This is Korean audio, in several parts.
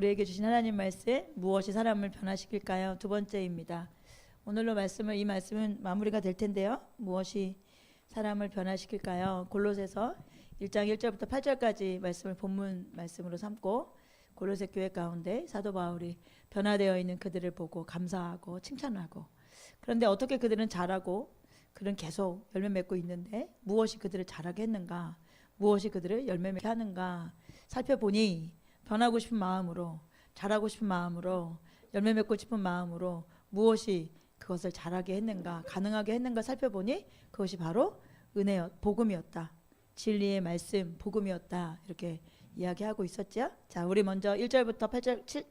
우리에게 주신 하나님 말씀, 무엇이 사람을 변화시킬까요? 두 번째입니다. 오늘로 이 말씀은 마무리가 될 텐데요. 무엇이 사람을 변화시킬까요? 골로새서 1장 1절부터 8절까지 말씀을 본문 말씀으로 삼고 골로새 교회 가운데 사도 바울이 변화되어 있는 그들을 보고 감사하고 칭찬하고, 그런데 어떻게 그들은 자라고 그들은 계속 열매 맺고 있는데 무엇이 그들을 자라게 했는가, 무엇이 그들을 열매 맺게 하는가 살펴보니, 변하고 싶은 마음으로, 자라고 싶은 마음으로, 열매 맺고 싶은 마음으로 무엇이 그것을 자라게 했는가, 가능하게 했는가 살펴보니 그것이 바로 복음이었다. 진리의 말씀, 복음이었다. 이렇게 이야기하고 있었죠. 자, 우리 먼저 1절부터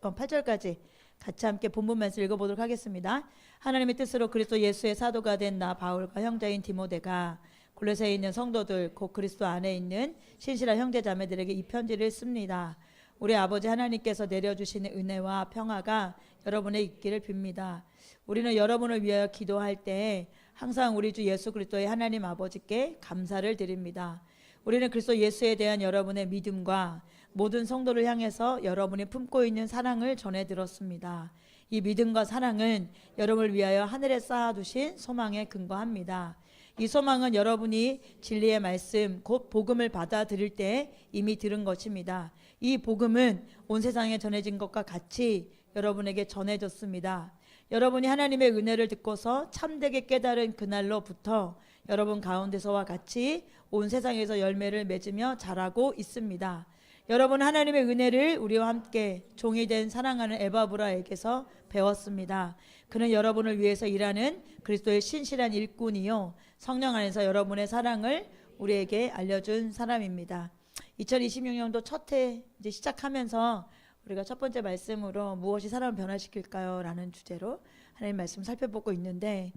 8절까지 같이 함께 본문 말씀 읽어보도록 하겠습니다. 하나님의 뜻으로 그리스도 예수의 사도가 된 나 바울과 형제인 디모데가 골로새에 있는 성도들 곧 그리스도 안에 있는 신실한 형제 자매들에게 이 편지를 씁니다. 우리 아버지 하나님께서 내려주시는 은혜와 평화가 여러분의 있기를 빕니다. 우리는 여러분을 위하여 기도할 때 항상 우리 주 예수 그리스도의 하나님 아버지께 감사를 드립니다. 우리는 그리스도 예수에 대한 여러분의 믿음과 모든 성도를 향해서 여러분이 품고 있는 사랑을 전해 들었습니다. 이 믿음과 사랑은 여러분을 위하여 하늘에 쌓아두신 소망에 근거합니다. 이 소망은 여러분이 진리의 말씀 곧 복음을 받아들일 때 이미 들은 것입니다. 이 복음은 온 세상에 전해진 것과 같이 여러분에게 전해졌습니다. 여러분이 하나님의 은혜를 듣고서 참되게 깨달은 그날로부터 여러분 가운데서와 같이 온 세상에서 열매를 맺으며 자라고 있습니다. 여러분 하나님의 은혜를 우리와 함께 종이 된 사랑하는 에바브라에게서 배웠습니다. 그는 여러분을 위해서 일하는 그리스도의 신실한 일꾼이요, 성령 안에서 여러분의 사랑을 우리에게 알려준 사람입니다. 2026년도 첫 해 이제 시작하면서 우리가 첫 번째 말씀으로 무엇이 사람을 변화시킬까요? 라는 주제로 하나님 말씀 살펴보고 있는데,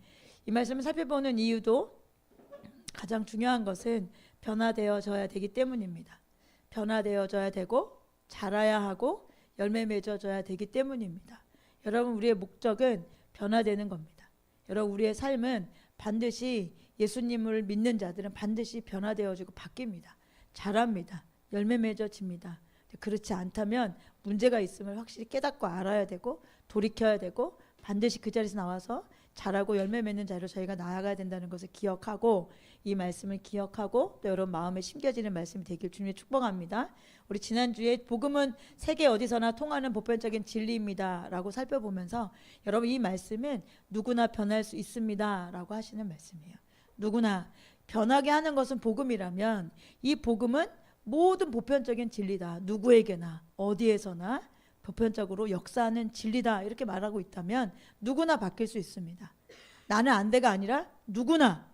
이 말씀을 살펴보는 이유도 가장 중요한 것은 변화되어져야 되기 때문입니다. 변화되어져야 되고 자라야 하고 열매 맺어져야 되기 때문입니다. 여러분, 우리의 목적은 변화되는 겁니다. 여러분, 우리의 삶은 반드시, 예수님을 믿는 자들은 반드시 변화되어지고 바뀝니다. 자랍니다. 열매 맺어집니다. 그렇지 않다면 문제가 있음을 확실히 깨닫고 알아야 되고 돌이켜야 되고 반드시 그 자리에서 나와서 자라고 열매 맺는 자리로 저희가 나아가야 된다는 것을 기억하고, 이 말씀을 기억하고 또 여러분 마음에 심겨지는 말씀이 되길 주님의 축복합니다. 우리 지난주에 복음은 세계 어디서나 통하는 보편적인 진리입니다 라고 살펴보면서 여러분, 이 말씀은 누구나 변할 수 있습니다 라고 하시는 말씀이에요. 누구나 변하게 하는 것은 복음이라면 이 복음은 모든 보편적인 진리다. 누구에게나 어디에서나 보편적으로 역사하는 진리다. 이렇게 말하고 있다면 누구나 바뀔 수 있습니다. 나는 안 돼가 아니라 누구나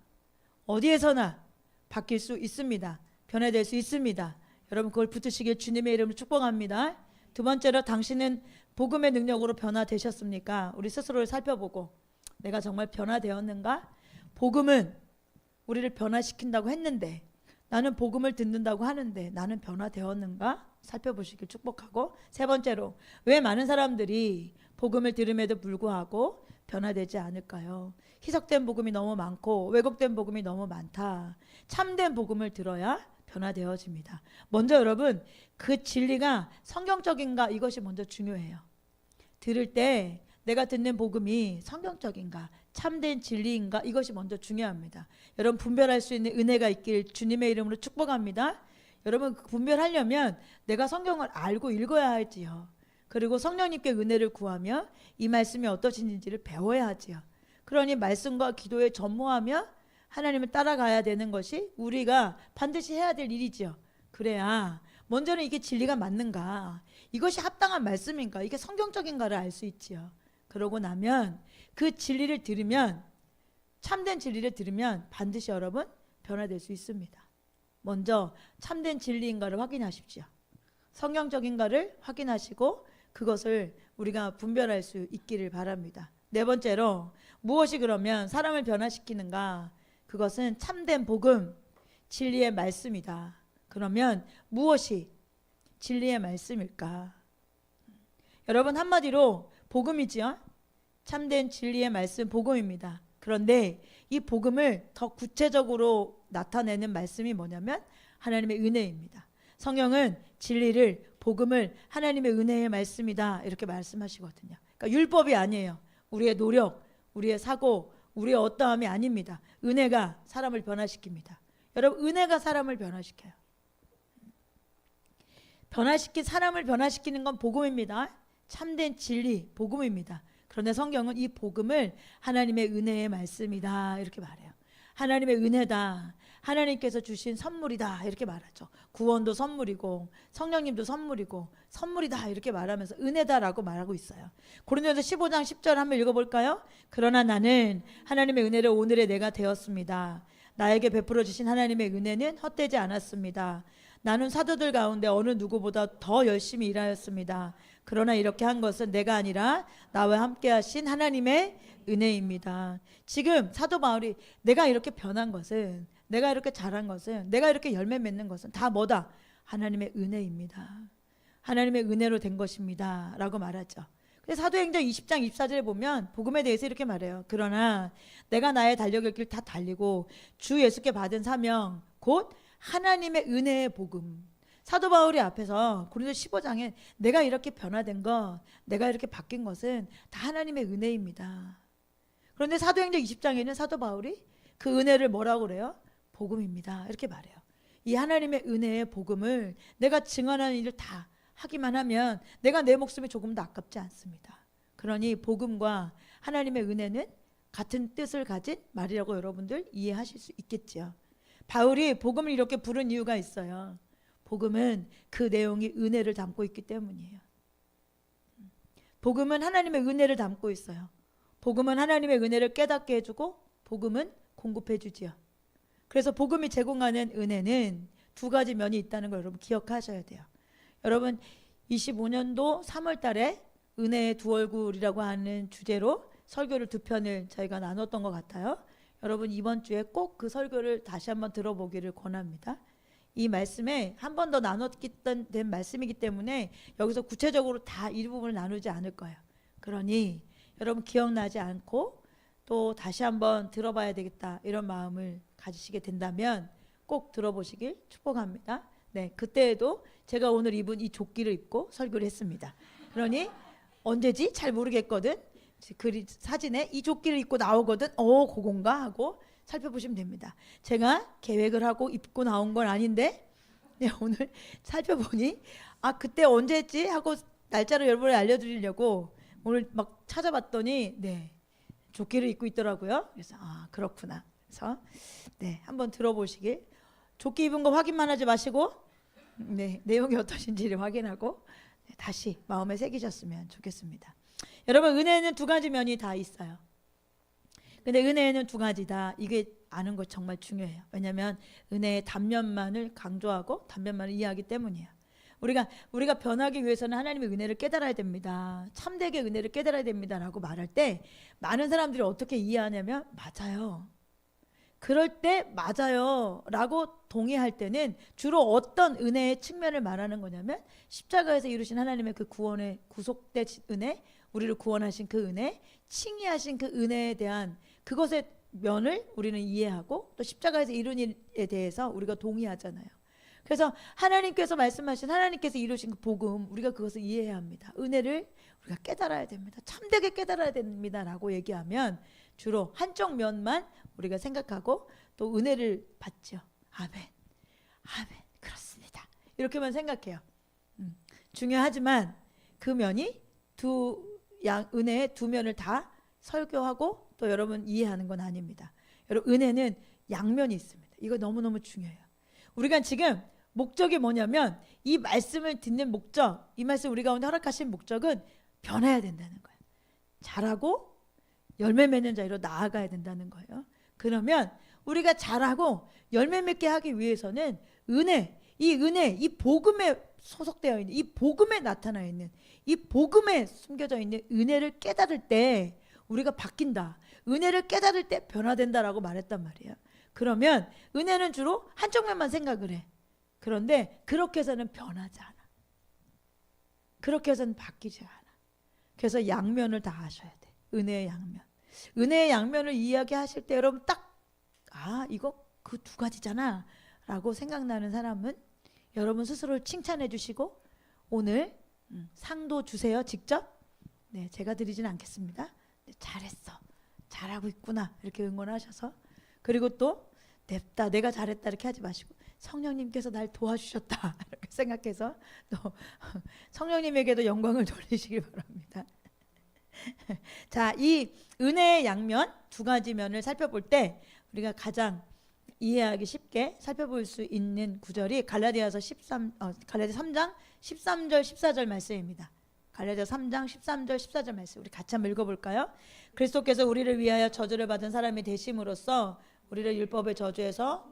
어디에서나 바뀔 수 있습니다. 변화될 수 있습니다. 여러분, 그걸 붙으시길 주님의 이름으로 축복합니다. 두 번째로, 당신은 복음의 능력으로 변화되셨습니까? 우리 스스로를 살펴보고 내가 정말 변화되었는가? 복음은 우리를 변화시킨다고 했는데, 나는 복음을 듣는다고 하는데 나는 변화되었는가? 살펴보시길 축복하고, 세 번째로, 왜 많은 사람들이 복음을 들음에도 불구하고 변화되지 않을까요? 희석된 복음이 너무 많고 왜곡된 복음이 너무 많다. 참된 복음을 들어야 변화되어집니다. 먼저 여러분, 그 진리가 성경적인가, 이것이 먼저 중요해요. 들을 때 내가 듣는 복음이 성경적인가, 참된 진리인가, 이것이 먼저 중요합니다. 여러분, 분별할 수 있는 은혜가 있길 주님의 이름으로 축복합니다. 여러분, 분별하려면 내가 성경을 알고 읽어야 할지요. 그리고 성령님께 은혜를 구하며 이 말씀이 어떠신지를 배워야 하지요. 그러니 말씀과 기도에 전무하며 하나님을 따라가야 되는 것이 우리가 반드시 해야 될 일이지요. 그래야 먼저는 이게 진리가 맞는가, 이것이 합당한 말씀인가, 이게 성경적인가를 알 수 있지요. 그러고 나면 그 진리를 들으면, 참된 진리를 들으면 반드시 여러분 변화될 수 있습니다. 먼저 참된 진리인가를 확인하십시오. 성경적인가를 확인하시고 그것을 우리가 분별할 수 있기를 바랍니다. 네 번째로, 무엇이 그러면 사람을 변화시키는가? 그것은 참된 복음, 진리의 말씀이다. 그러면 무엇이 진리의 말씀일까? 여러분, 한마디로 복음이지요. 참된 진리의 말씀, 복음입니다. 그런데 이 복음을 더 구체적으로 나타내는 말씀이 뭐냐면 하나님의 은혜입니다. 성경은 진리를, 복음을 하나님의 은혜의 말씀이다 이렇게 말씀하시거든요. 그러니까 율법이 아니에요. 우리의 노력, 우리의 사고, 우리의 어떠함이 아닙니다. 은혜가 사람을 변화시킵니다. 여러분, 은혜가 사람을 변화시켜요. 사람을 변화시키는 건 복음입니다. 참된 진리, 복음입니다. 그런데 성경은 이 복음을 하나님의 은혜의 말씀이다 이렇게 말해요. 하나님의 은혜다, 하나님께서 주신 선물이다 이렇게 말하죠. 구원도 선물이고 성령님도 선물이고 선물이다 이렇게 말하면서 은혜다라고 말하고 있어요. 고린도전서 15장 10절 한번 읽어볼까요? 그러나 나는 하나님의 은혜를 오늘의 내가 되었습니다. 나에게 베풀어 주신 하나님의 은혜는 헛되지 않았습니다. 나는 사도들 가운데 어느 누구보다 더 열심히 일하였습니다. 그러나 이렇게 한 것은 내가 아니라 나와 함께 하신 하나님의 은혜입니다. 지금 사도 바울이 내가 이렇게 변한 것은, 내가 이렇게 잘한 것은, 내가 이렇게 열매 맺는 것은 다 뭐다? 하나님의 은혜입니다. 하나님의 은혜로 된 것입니다 라고 말하죠. 사도행전 20장 24절에 보면 복음에 대해서 이렇게 말해요. 그러나 내가 나의 달려갈 길 다 달리고 주 예수께 받은 사명 곧 하나님의 은혜의 복음. 사도 바울이 앞에서 고린도 15장에 내가 이렇게 변화된 것, 내가 이렇게 바뀐 것은 다 하나님의 은혜입니다. 그런데 사도행전 20장에는 사도 바울이 그 은혜를 뭐라고 그래요? 복음입니다 이렇게 말해요. 이 하나님의 은혜의 복음을 내가 증언하는 일을 다 하기만 하면 내가 내 목숨이 조금도 아깝지 않습니다. 그러니 복음과 하나님의 은혜는 같은 뜻을 가진 말이라고 여러분들 이해하실 수 있겠죠. 바울이 복음을 이렇게 부른 이유가 있어요. 복음은 그 내용이 은혜를 담고 있기 때문이에요. 복음은 하나님의 은혜를 담고 있어요. 복음은 하나님의 은혜를 깨닫게 해주고 복음은 공급해 주지요. 그래서 복음이 제공하는 은혜는 두 가지 면이 있다는 걸 여러분 기억하셔야 돼요. 여러분 25년도 3월 달에 은혜의 두 얼굴이라고 하는 주제로 설교를 두 편을 저희가 나눴던 것 같아요. 여러분 이번 주에 꼭 그 설교를 다시 한번 들어보기를 권합니다. 이 말씀에 한 번 더 나눴던 말씀이기 때문에 여기서 구체적으로 다 이 부분을 나누지 않을 거예요. 그러니 여러분 기억나지 않고 또 다시 한번 들어봐야 되겠다 이런 마음을 가지시게 된다면 꼭 들어보시길 축복합니다. 네, 그때에도 제가 오늘 입은 이 조끼를 입고 설교를 했습니다. 그러니 언제지? 잘 모르겠거든. 그 사진에 이 조끼를 입고 나오거든. 그건가 하고 살펴보시면 됩니다. 제가 계획을 하고 입고 나온 건 아닌데 네, 오늘 살펴보니 그때 언제 했지? 하고 날짜를 여러분에 알려드리려고 오늘 막 찾아봤더니 네, 조끼를 입고 있더라고요. 그래서 그렇구나. 그래서 네, 한번 들어보시길. 조끼 입은 거 확인만 하지 마시고 네, 내용이 어떠신지를 확인하고 네, 다시 마음에 새기셨으면 좋겠습니다. 여러분 은혜는 두 가지 면이 다 있어요. 근데 은혜는 두 가지다. 이게 아는 거 정말 중요해요. 왜냐하면 은혜의 단면만을 강조하고 단면만을 이해하기 때문이에요. 우리가 변하기 위해서는 하나님의 은혜를 깨달아야 됩니다. 참되게 은혜를 깨달아야 됩니다라고 말할 때 많은 사람들이 어떻게 이해하냐면 맞아요. 그럴 때 맞아요 라고 동의할 때는 주로 어떤 은혜의 측면을 말하는 거냐면 십자가에서 이루신 하나님의 그 구원의 구속된 은혜, 우리를 구원하신 그 은혜, 칭의하신 그 은혜에 대한 그것의 면을 우리는 이해하고 또 십자가에서 이룬 일에 대해서 우리가 동의하잖아요. 그래서 하나님께서 말씀하신 하나님께서 이루신 그 복음 우리가 그것을 이해해야 합니다. 은혜를 우리가 깨달아야 됩니다. 참되게 깨달아야 됩니다 라고 얘기하면 주로 한쪽 면만 우리가 생각하고 또 은혜를 받죠. 아멘. 아멘. 그렇습니다. 이렇게만 생각해요. 중요하지만 그 면이 은혜의 두 면을 다 설교하고 또 여러분 이해하는 건 아닙니다. 여러분 은혜는 양면이 있습니다. 이거 너무너무 중요해요. 우리가 지금 목적이 뭐냐면 이 말씀을 듣는 목적, 이 말씀 우리 가운데 허락하신 목적은 변해야 된다는 거예요. 잘하고 열매 맺는 자리로 나아가야 된다는 거예요. 그러면 우리가 잘하고 열매 맺게 하기 위해서는 이 복음에 소속되어 있는, 이 복음에 나타나 있는, 이 복음에 숨겨져 있는 은혜를 깨달을 때 우리가 바뀐다. 은혜를 깨달을 때 변화된다라고 말했단 말이에요. 그러면 은혜는 주로 한쪽 면만 생각을 해. 그런데 그렇게 해서는 변하지 않아. 그렇게 해서는 바뀌지 않아. 그래서 양면을 다 아셔야 돼. 은혜의 양면. 은혜의 양면을 이야기하실 때 여러분 딱 이거 그 두 가지잖아 라고 생각나는 사람은 여러분 스스로를 칭찬해 주시고 오늘 상도 주세요. 직접. 네, 제가 드리진 않겠습니다. 네, 잘했어. 잘하고 있구나. 이렇게 응원하셔서. 그리고 또 냅다 내가 잘했다 이렇게 하지 마시고 성령님께서 날 도와주셨다 이렇게 생각해서 또 성령님에게도 영광을 돌리시길 바랍니다. 자, 이 은혜의 양면 두 가지 면을 살펴볼 때 우리가 가장 이해하기 쉽게 살펴볼 수 있는 구절이 갈라디아서 3장 13절 14절 말씀입니다. 갈라디아서 3장 13절 14절 말씀 우리 같이 한번 읽어볼까요? 그리스도께서 우리를 위하여 저주를 받은 사람이 되심으로써 우리를 율법의 저주에서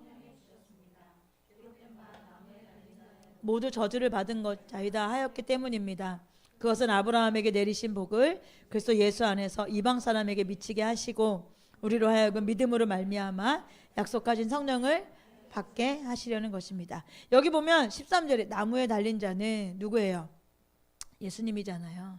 모두 저주를 받은 것 자이다 하였기 때문입니다. 그것은 아브라함에게 내리신 복을 그리스도 예수 안에서 이방 사람에게 미치게 하시고 우리로 하여금 믿음으로 말미암아 약속하신 성령을 받게 하시려는 것입니다. 여기 보면 13절에 나무에 달린 자는 누구예요? 예수님이잖아요.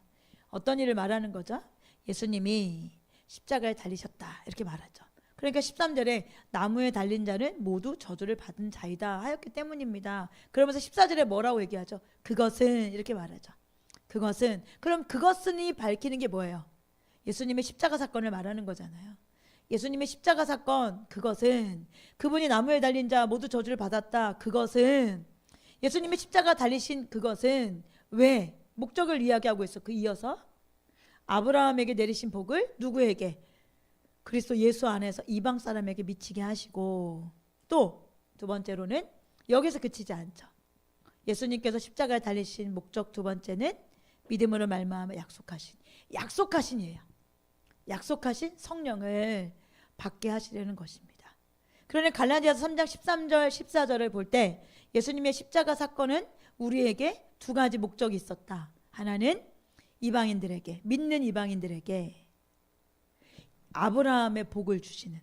어떤 일을 말하는 거죠? 예수님이 십자가에 달리셨다 이렇게 말하죠. 그러니까 13절에 나무에 달린 자는 모두 저주를 받은 자이다 하였기 때문입니다. 그러면서 14절에 뭐라고 얘기하죠? 그것은 이렇게 말하죠. 그것은, 그럼 그것은이 밝히는 게 뭐예요? 예수님의 십자가 사건을 말하는 거잖아요. 예수님의 십자가 사건, 그것은 그분이 나무에 달린 자 모두 저주를 받았다. 그것은 예수님의 십자가 달리신 그것은 왜? 목적을 이야기하고 있어. 그 이어서 아브라함에게 내리신 복을 누구에게? 그리스도 예수 안에서 이방 사람에게 미치게 하시고 또 두 번째로는 여기서 그치지 않죠. 예수님께서 십자가에 달리신 목적 두 번째는 믿음으로 말미암아 약속하신이에요. 약속하신 성령을 받게 하시려는 것입니다. 그러니 갈라디아서 3장 13절 14절을 볼 때 예수님의 십자가 사건은 우리에게 두 가지 목적이 있었다. 하나는 이방인들에게, 믿는 이방인들에게 아브라함의 복을 주시는,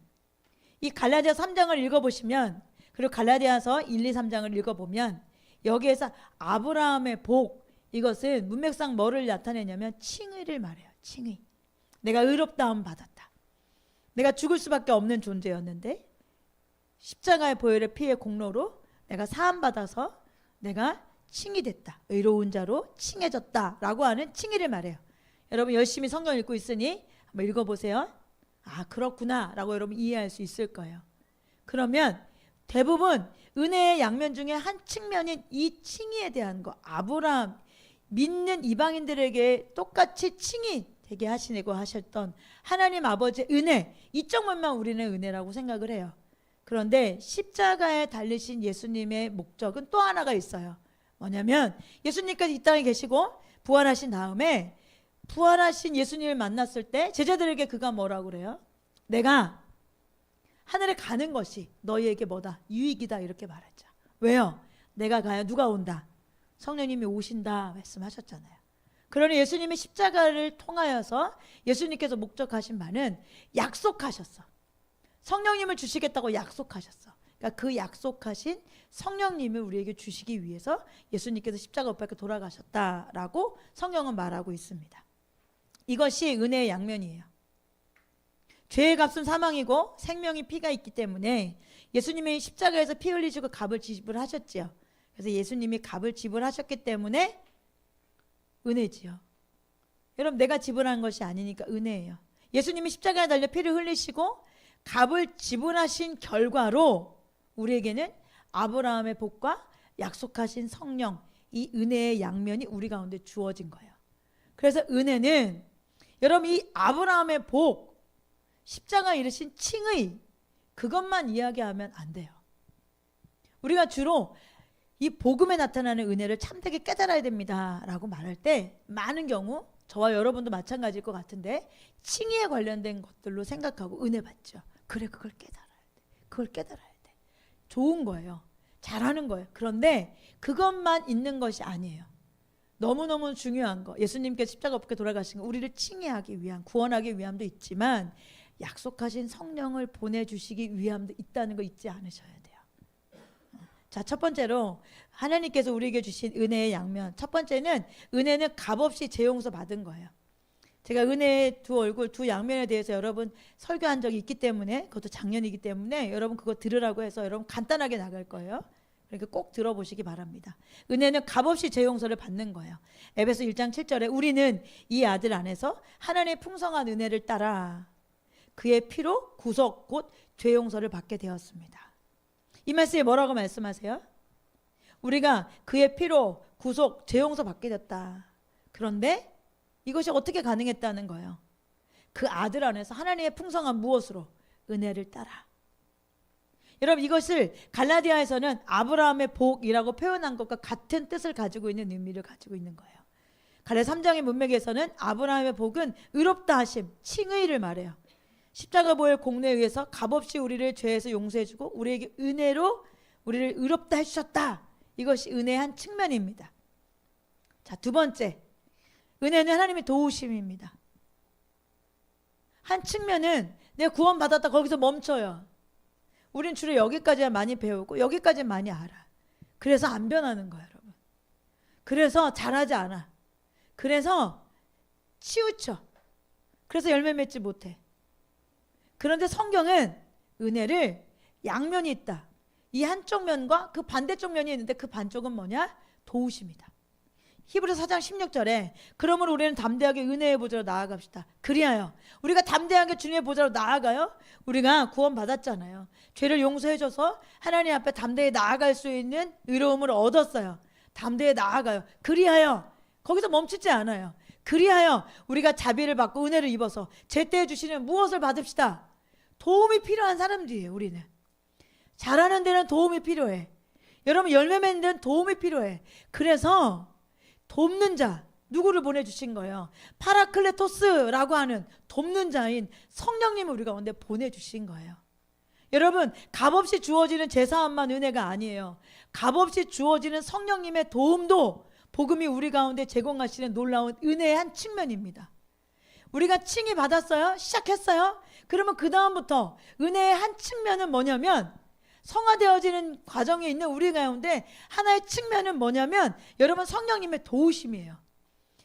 이 갈라디아서 3장을 읽어보시면, 그리고 갈라디아서 1, 2, 3장을 읽어보면 여기에서 아브라함의 복, 이것은 문맥상 뭐를 나타내냐면 칭의를 말해요. 칭의. 내가 의롭다함 받았다. 내가 죽을 수밖에 없는 존재였는데 십자가의 보혈의 피의 공로로 내가 사함 받아서 내가 칭이 됐다. 의로운 자로 칭해졌다라고 하는 칭의를 말해요. 여러분 열심히 성경 읽고 있으니 한번 읽어보세요. 아, 그렇구나 라고 여러분 이해할 수 있을 거예요. 그러면 대부분 은혜의 양면 중에 한 측면인 이 칭의에 대한 거, 아브라함 믿는 이방인들에게 똑같이 칭의 되게 하시려고 하셨던 하나님 아버지의 은혜, 이쪽만 우리는 은혜라고 생각을 해요. 그런데 십자가에 달리신 예수님의 목적은 또 하나가 있어요. 뭐냐면 예수님께서 이 땅에 계시고 부활하신 다음에 부활하신 예수님을 만났을 때 제자들에게 그가 뭐라고 그래요? 내가 하늘에 가는 것이 너희에게 뭐다? 유익이다 이렇게 말하죠. 왜요? 내가 가야 누가 온다? 성령님이 오신다 말씀하셨잖아요. 그러니 예수님의 십자가를 통하여서 예수님께서 목적하신 바는 약속하셨어. 성령님을 주시겠다고 약속하셨어. 그러니까 그 약속하신 성령님을 우리에게 주시기 위해서 예수님께서 십자가 못 박혀 돌아가셨다라고 성경은 말하고 있습니다. 이것이 은혜의 양면이에요. 죄의 값은 사망이고 생명이 피가 있기 때문에 예수님이 십자가에서 피 흘리시고 값을 지불하셨지요. 그래서 예수님이 값을 지불하셨기 때문에 은혜지요. 여러분 내가 지불한 것이 아니니까 은혜예요. 예수님이 십자가에 달려 피를 흘리시고 값을 지불하신 결과로 우리에게는 아브라함의 복과 약속하신 성령, 이 은혜의 양면이 우리 가운데 주어진 거예요. 그래서 은혜는 여러분 이 아브라함의 복, 십자가에 이르신 칭의, 그것만 이야기하면 안 돼요. 우리가 주로 이 복음에 나타나는 은혜를 참되게 깨달아야 됩니다 라고 말할 때 많은 경우 저와 여러분도 마찬가지일 것 같은데 칭의에 관련된 것들로 생각하고 은혜 받죠. 그래, 그걸 깨달아야 돼. 그걸 깨달아야 돼. 좋은 거예요. 잘하는 거예요. 그런데 그것만 있는 것이 아니에요. 너무너무 중요한 거, 예수님께서 십자가 없게 돌아가신 거, 우리를 칭의하기 위한, 구원하기 위함도 있지만 약속하신 성령을 보내주시기 위함도 있다는 거 잊지 않으셔야 돼요. 자, 첫 번째로 하나님께서 우리에게 주신 은혜의 양면, 첫 번째는 은혜는 값없이 재용서 받은 거예요. 제가 은혜의 두 얼굴, 두 양면에 대해서 여러분 설교한 적이 있기 때문에, 그것도 작년이기 때문에 여러분 그거 들으라고 해서 여러분 간단하게 나갈 거예요. 그러니까 꼭 들어보시기 바랍니다. 은혜는 값없이 제 용서를 받는 거예요. 에베소 1장 7절에 우리는 이 아들 안에서 하나님의 풍성한 은혜를 따라 그의 피로 구속 곧 죄 용서를 받게 되었습니다. 이 말씀에 뭐라고 말씀하세요? 우리가 그의 피로 구속 죄 용서 받게 됐다. 그런데 이것이 어떻게 가능했다는 거예요? 그 아들 안에서 하나님의 풍성한 무엇으로? 은혜를 따라. 여러분 이것을 갈라디아에서는 아브라함의 복이라고 표현한 것과 같은 뜻을 가지고 있는 의미를 가지고 있는 거예요. 갈라디아 3장의 문맥에서는 아브라함의 복은 의롭다 하심, 칭의를 말해요. 십자가 보혈 공로에 의해서 값없이 우리를 죄에서 용서해주고 우리에게 은혜로 우리를 의롭다 해주셨다. 이것이 은혜의 한 측면입니다. 자, 두 번째, 은혜는 하나님의 도우심입니다. 한 측면은 내가 구원받았다 거기서 멈춰요. 우린 주로 여기까지만 많이 배우고 여기까지 많이 알아. 그래서 안 변하는 거야, 여러분. 그래서 잘하지 않아. 그래서 치우쳐. 그래서 열매 맺지 못해. 그런데 성경은 은혜를 양면이 있다. 이 한쪽 면과 그 반대쪽 면이 있는데 그 반쪽은 뭐냐? 도우심이다. 히브리서 4장 16절에 그러므로 우리는 담대하게 은혜의 보좌로 나아갑시다. 그리하여 우리가 담대하게 주님의 보좌로 나아가요. 우리가 구원받았잖아요. 죄를 용서해줘서 하나님 앞에 담대히 나아갈 수 있는 의로움을 얻었어요. 담대히 나아가요. 그리하여 거기서 멈추지 않아요. 그리하여 우리가 자비를 받고 은혜를 입어서 제때에 주시는 무엇을 받읍시다. 도움이 필요한 사람들이에요. 우리는 잘하는 데는 도움이 필요해. 여러분 열매 맺는 데는 도움이 필요해. 그래서 돕는 자 누구를 보내주신 거예요? 파라클레토스라고 하는 돕는 자인 성령님을 우리 가운데 보내주신 거예요. 여러분 값없이 주어지는 제사함만 은혜가 아니에요. 값없이 주어지는 성령님의 도움도 복음이 우리 가운데 제공하시는 놀라운 은혜의 한 측면입니다. 우리가 칭의 받았어요? 시작했어요? 그러면 그 다음부터 은혜의 한 측면은 뭐냐면 성화되어지는 과정에 있는 우리 가운데 하나의 측면은 뭐냐면 여러분 성령님의 도우심이에요.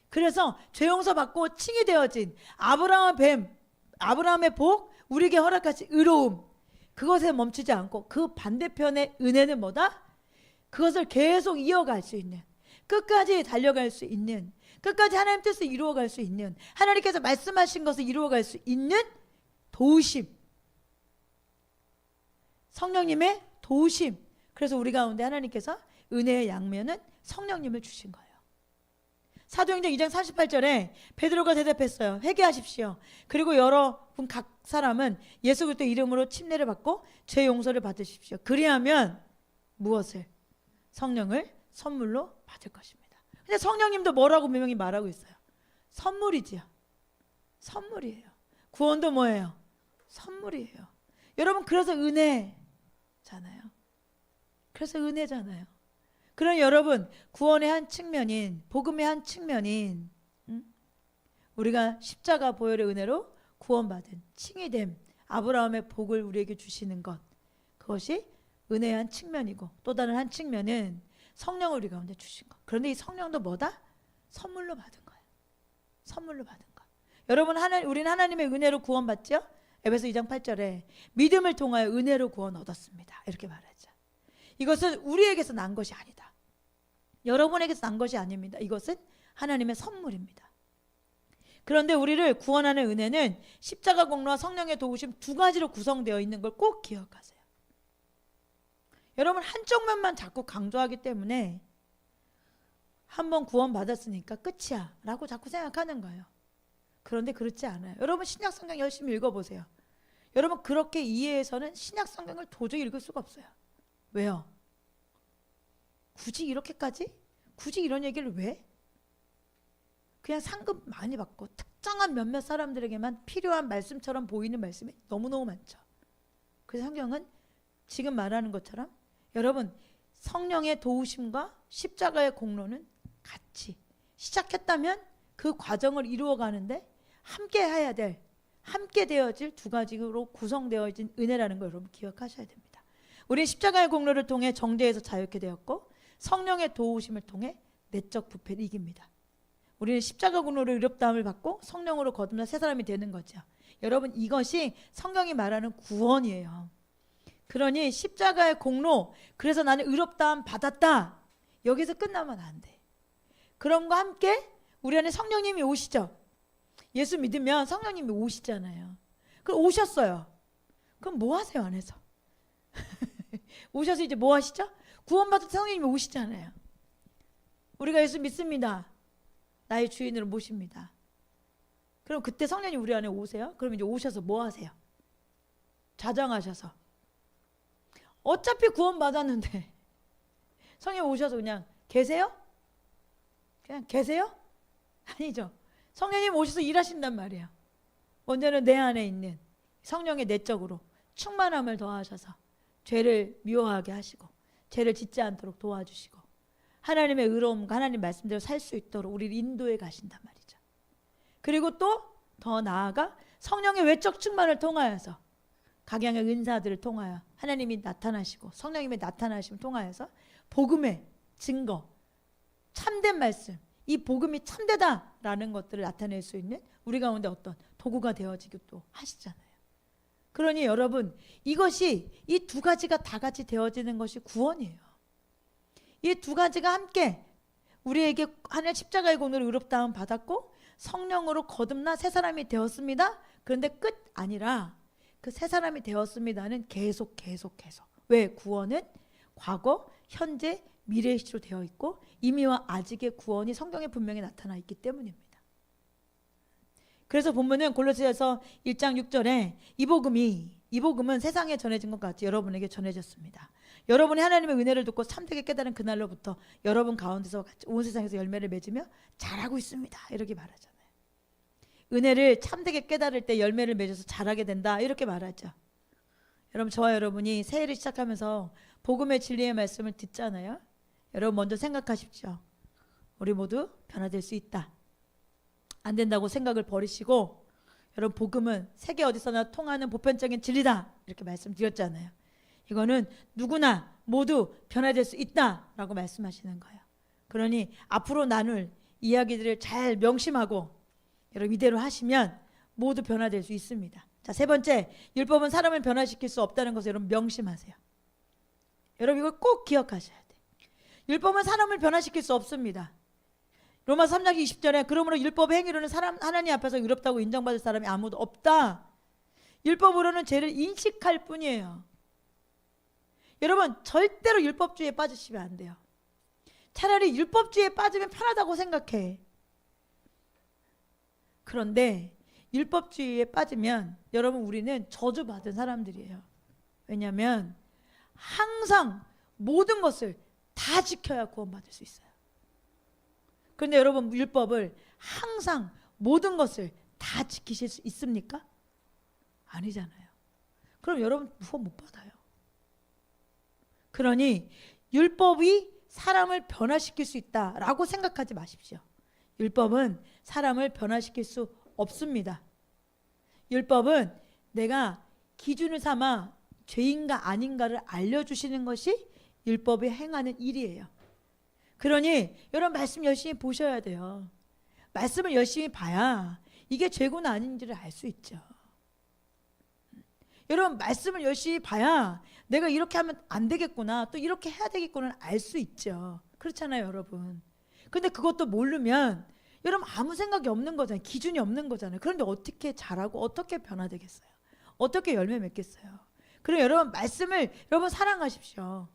그래서 죄 용서 받고 칭이 되어진 아브라함의 복, 우리에게 허락하신 의로움, 그것에 멈추지 않고 그 반대편의 은혜는 뭐다? 그것을 계속 이어갈 수 있는, 끝까지 달려갈 수 있는, 끝까지 하나님 뜻을 이루어갈 수 있는, 하나님께서 말씀하신 것을 이루어갈 수 있는 도우심, 성령님의 도우심. 그래서 우리 가운데 하나님께서 은혜의 양면은 성령님을 주신 거예요. 사도행전 2장 38절에 베드로가 대답했어요. 회개하십시오. 그리고 여러분 각 사람은 예수 그리스도 이름으로 침례를 받고 죄 용서를 받으십시오. 그리하면 무엇을? 성령을 선물로 받을 것입니다. 근데 성령님도 뭐라고 분명히 말하고 있어요? 선물이지요. 선물이에요. 구원도 뭐예요? 선물이에요. 여러분 그래서 은혜잖아요. 그래서 은혜잖아요. 그럼 여러분 구원의 한 측면인, 복음의 한 측면인 우리가 십자가 보혈의 은혜로 구원받은 칭의됨, 아브라함의 복을 우리에게 주시는 것, 그것이 은혜의 한 측면이고 또 다른 한 측면은 성령을 우리 가운데 주신 것. 그런데 이 성령도 뭐다? 선물로 받은 거예요. 선물로 받은 것. 여러분 우리는 하나님의 은혜로 구원받죠? 에베소 2장 8절에 믿음을 통하여 은혜로 구원 얻었습니다. 이렇게 말하죠. 이것은 우리에게서 난 것이 아니다. 여러분에게서 난 것이 아닙니다. 이것은 하나님의 선물입니다. 그런데 우리를 구원하는 은혜는 십자가 공로와 성령의 도우심 두 가지로 구성되어 있는 걸 꼭 기억하세요. 여러분 한쪽 면만 자꾸 강조하기 때문에 한번 구원받았으니까 끝이야 라고 자꾸 생각하는 거예요. 그런데 그렇지 않아요. 여러분 신약 성경 열심히 읽어보세요. 여러분 그렇게 이해해서는 신약 성경을 도저히 읽을 수가 없어요. 왜요? 굳이 이렇게까지? 굳이 이런 얘기를 왜? 그냥 상급 많이 받고 특정한 몇몇 사람들에게만 필요한 말씀처럼 보이는 말씀이 너무너무 많죠. 그래서 성경은 지금 말하는 것처럼 여러분 성령의 도우심과 십자가의 공로는 같이 시작했다면 그 과정을 이루어가는데 함께 해야 될, 함께 되어질 두 가지로 구성되어진 은혜라는 걸 여러분 기억하셔야 됩니다. 우리는 십자가의 공로를 통해 정죄에서 자유케 되었고 성령의 도우심을 통해 내적 부패를 이깁니다. 우리는 십자가 공로로 의롭다함을 받고 성령으로 거듭나 새 사람이 되는 거죠. 여러분 이것이 성경이 말하는 구원이에요. 그러니 십자가의 공로, 그래서 나는 의롭다함 받았다, 여기서 끝나면 안 돼. 그럼과 함께 우리 안에 성령님이 오시죠. 예수 믿으면 성령님이 오시잖아요. 그럼 오셨어요. 그럼 뭐 하세요 안에서? 오셔서 이제 뭐 하시죠? 구원받은 성령님이 오시잖아요. 우리가 예수 믿습니다. 나의 주인으로 모십니다. 그럼 그때 성령님 우리 안에 오세요? 그럼 이제 오셔서 뭐 하세요? 자정하셔서. 어차피 구원받았는데 성령님 오셔서 그냥 계세요? 그냥 계세요? 아니죠. 성령님 오셔서 일하신단 말이에요. 먼저는 내 안에 있는 성령의 내적으로 충만함을 더하셔서 죄를 미워하게 하시고 죄를 짓지 않도록 도와주시고 하나님의 의로움과 하나님 말씀대로 살 수 있도록 우리를 인도해 가신단 말이죠. 그리고 또 더 나아가 성령의 외적 충만을 통하여서 각양의 은사들을 통하여 하나님이 나타나시고 성령님의 나타나심을 통하여서 복음의 증거, 참된 말씀, 이 복음이 참되다라는 것들을 나타낼 수 있는 우리 가운데 어떤 도구가 되어지기도 하시잖아요. 그러니 여러분, 이것이 이 두 가지가 다 같이 되어지는 것이 구원이에요. 이 두 가지가 함께 우리에게 하나님 십자가의 공로를 의롭다함 받았고 성령으로 거듭나 새 사람이 되었습니다. 그런데 끝 아니라 그 새 사람이 되었습니다는 계속. 왜? 구원은 과거, 현재, 미래의 시로 되어 있고 이미와 아직의 구원이 성경에 분명히 나타나 있기 때문입니다. 그래서 보면은 골로새서 1장 6절에 이 복음은 세상에 전해진 것 같이 여러분에게 전해졌습니다. 여러분이 하나님의 은혜를 듣고 참되게 깨달은 그날로부터 여러분 가운데서 같이 온 세상에서 열매를 맺으며 자라고 있습니다. 이렇게 말하잖아요. 은혜를 참되게 깨달을 때 열매를 맺어서 자라게 된다, 이렇게 말하죠. 여러분, 저와 여러분이 새해를 시작하면서 복음의 진리의 말씀을 듣잖아요. 여러분 먼저 생각하십시오. 우리 모두 변화될 수 있다. 안 된다고 생각을 버리시고, 여러분 복음은 세계 어디서나 통하는 보편적인 진리다, 이렇게 말씀드렸잖아요. 이거는 누구나 모두 변화될 수 있다라고 말씀하시는 거예요. 그러니 앞으로 나눌 이야기들을 잘 명심하고 여러분 이대로 하시면 모두 변화될 수 있습니다. 자, 세 번째, 율법은 사람을 변화시킬 수 없다는 것을 여러분 명심하세요. 여러분 이걸 꼭 기억하셔야 돼요. 율법은 사람을 변화시킬 수 없습니다. 로마서 3장 20절에 그러므로 율법 행위로는 하나님 앞에서 의롭다고 인정받을 사람이 아무도 없다. 율법으로는 죄를 인식할 뿐이에요. 여러분 절대로 율법주의에 빠지시면 안 돼요. 차라리 율법주의에 빠지면 편하다고 생각해. 그런데 율법주의에 빠지면 여러분 우리는 저주받은 사람들이에요. 왜냐하면 항상 모든 것을 다 지켜야 구원받을 수 있어요. 그런데 여러분 율법을 항상 모든 것을 다 지키실 수 있습니까? 아니잖아요. 그럼 여러분 구원 못 받아요. 그러니 율법이 사람을 변화시킬 수 있다라고 생각하지 마십시오. 율법은 사람을 변화시킬 수 없습니다. 율법은 내가 기준을 삼아 죄인가 아닌가를 알려주시는 것이 율법이 행하는 일이에요. 그러니 여러분 말씀 열심히 보셔야 돼요. 말씀을 열심히 봐야 이게 죄구나 아닌지를 알 수 있죠. 여러분 말씀을 열심히 봐야 내가 이렇게 하면 안 되겠구나, 또 이렇게 해야 되겠구나 알 수 있죠. 그렇잖아요 여러분. 근데 그것도 모르면 여러분 아무 생각이 없는 거잖아요. 기준이 없는 거잖아요. 그런데 어떻게 자라고 어떻게 변화되겠어요? 어떻게 열매 맺겠어요? 그럼 여러분 말씀을 여러분 사랑하십시오.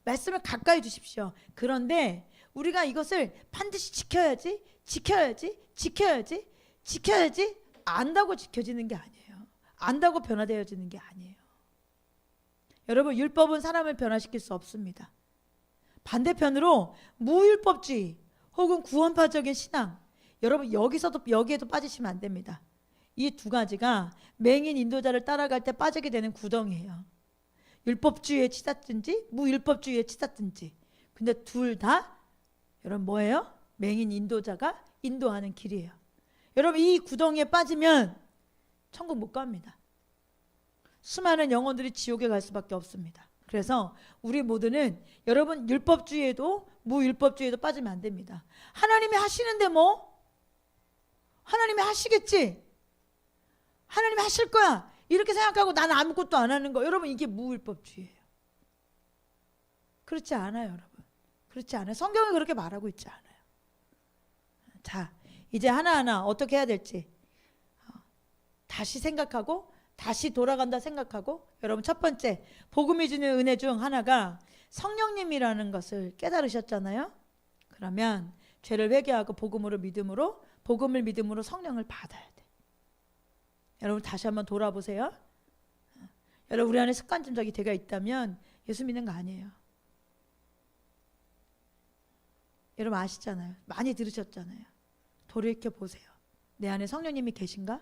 말씀을 가까이 두십시오. 그런데 우리가 이것을 반드시 지켜야지 안다고 지켜지는 게 아니에요. 안다고 변화되어지는 게 아니에요. 여러분 율법은 사람을 변화시킬 수 없습니다. 반대편으로 무율법주의 혹은 구원파적인 신앙, 여러분 여기에도 빠지시면 안 됩니다. 이 두 가지가 맹인 인도자를 따라갈 때 빠지게 되는 구덩이에요. 율법주의에 치닫든지 무율법주의에 치닫든지. 근데 둘 다 여러분 뭐예요? 맹인 인도자가 인도하는 길이에요. 여러분 이 구덩이에 빠지면 천국 못 갑니다. 수많은 영혼들이 지옥에 갈 수밖에 없습니다. 그래서 우리 모두는 여러분 율법주의에도 무율법주의에도 빠지면 안 됩니다. 하나님이 하시는데 뭐? 하나님이 하시겠지. 하나님이 하실 거야. 이렇게 생각하고 나는 아무것도 안 하는 거. 여러분 이게 무율법주의예요. 그렇지 않아요, 여러분. 그렇지 않아요. 성경이 그렇게 말하고 있지 않아요. 자, 이제 하나하나 어떻게 해야 될지 다시 생각하고 다시 돌아간다 생각하고, 여러분 첫 번째 복음이 주는 은혜 중 하나가 성령님이라는 것을 깨달으셨잖아요. 그러면 죄를 회개하고 복음을 믿음으로 성령을 받아야 돼. 여러분 다시 한번 돌아보세요. 여러분 우리 안에 습관적인 죄가 있다면 예수 믿는 거 아니에요. 여러분 아시잖아요. 많이 들으셨잖아요. 돌이켜 보세요. 내 안에 성령님이 계신가?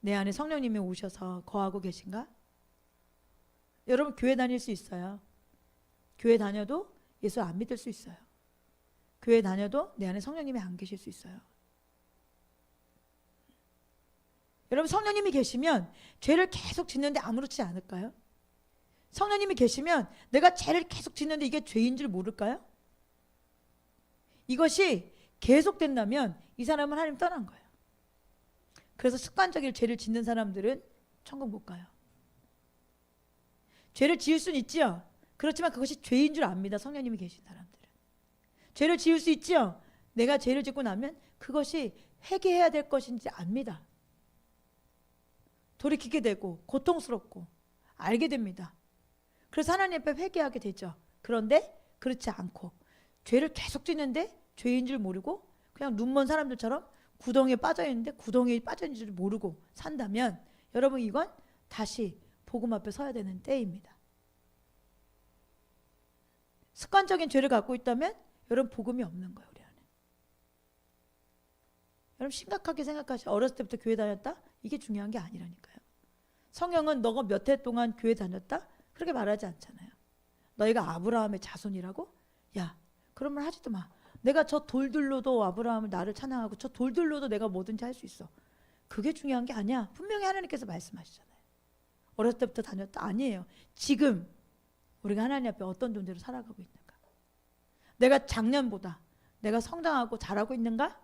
내 안에 성령님이 오셔서 거하고 계신가? 여러분 교회 다닐 수 있어요. 교회 다녀도 예수 안 믿을 수 있어요. 교회 다녀도 내 안에 성령님이 안 계실 수 있어요. 여러분 성령님이 계시면 죄를 계속 짓는데 아무렇지 않을까요? 성령님이 계시면 내가 죄를 계속 짓는데 이게 죄인 줄 모를까요? 이것이 계속된다면 이 사람은 하나님 떠난 거예요. 그래서 습관적인 죄를 짓는 사람들은 천국 못 가요. 죄를 지을 수는 있지요. 그렇지만 그것이 죄인 줄 압니다. 성령님이 계신 사람들은. 죄를 지을 수 있지요. 내가 죄를 짓고 나면 그것이 회개해야 될 것인지 압니다. 돌이키게 되고 고통스럽고 알게 됩니다. 그래서 하나님 앞에 회개하게 되죠. 그런데 그렇지 않고 죄를 계속 짓는데 죄인 줄 모르고 그냥 눈먼 사람들처럼 구덩이에 빠져있는데 구덩이에 빠져있는 줄 모르고 산다면 여러분 이건 다시 복음 앞에 서야 되는 때입니다. 습관적인 죄를 갖고 있다면 여러분 복음이 없는 거예요. 우리 안에. 여러분 심각하게 생각하시죠. 어렸을 때부터 교회 다녔다? 이게 중요한 게 아니라니까요. 성경은 너가 몇 해 동안 교회 다녔다? 그렇게 말하지 않잖아요. 너희가 아브라함의 자손이라고? 야, 그런 말 하지도 마. 내가 저 돌들로도 아브라함을 나를 찬양하고 저 돌들로도 내가 뭐든지 할 수 있어. 그게 중요한 게 아니야. 분명히 하나님께서 말씀하시잖아요. 어렸을 때부터 다녔다? 아니에요. 지금 우리가 하나님 앞에 어떤 존재로 살아가고 있는가? 내가 작년보다 내가 성장하고 잘하고 있는가?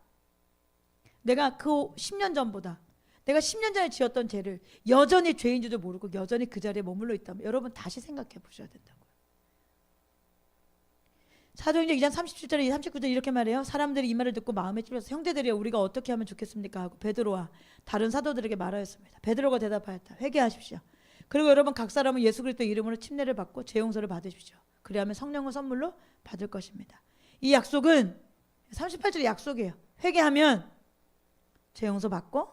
내가 그 10년 전보다 내가 10년 전에 지었던 죄를 여전히 죄인 줄도 모르고 여전히 그 자리에 머물러 있다면 여러분 다시 생각해 보셔야 된다고요. 사도행전 2장 37절에 39절 이렇게 말해요. 사람들이 이 말을 듣고 마음에 찔려서 형제들이여 우리가 어떻게 하면 좋겠습니까? 하고 베드로와 다른 사도들에게 말하였습니다. 베드로가 대답하였다. 회개하십시오. 그리고 여러분 각 사람은 예수 그리스도 이름으로 침례를 받고 죄 용서를 받으십시오. 그리하면 성령을 선물로 받을 것입니다. 이 약속은 38절의 약속이에요. 회개하면 죄 용서 받고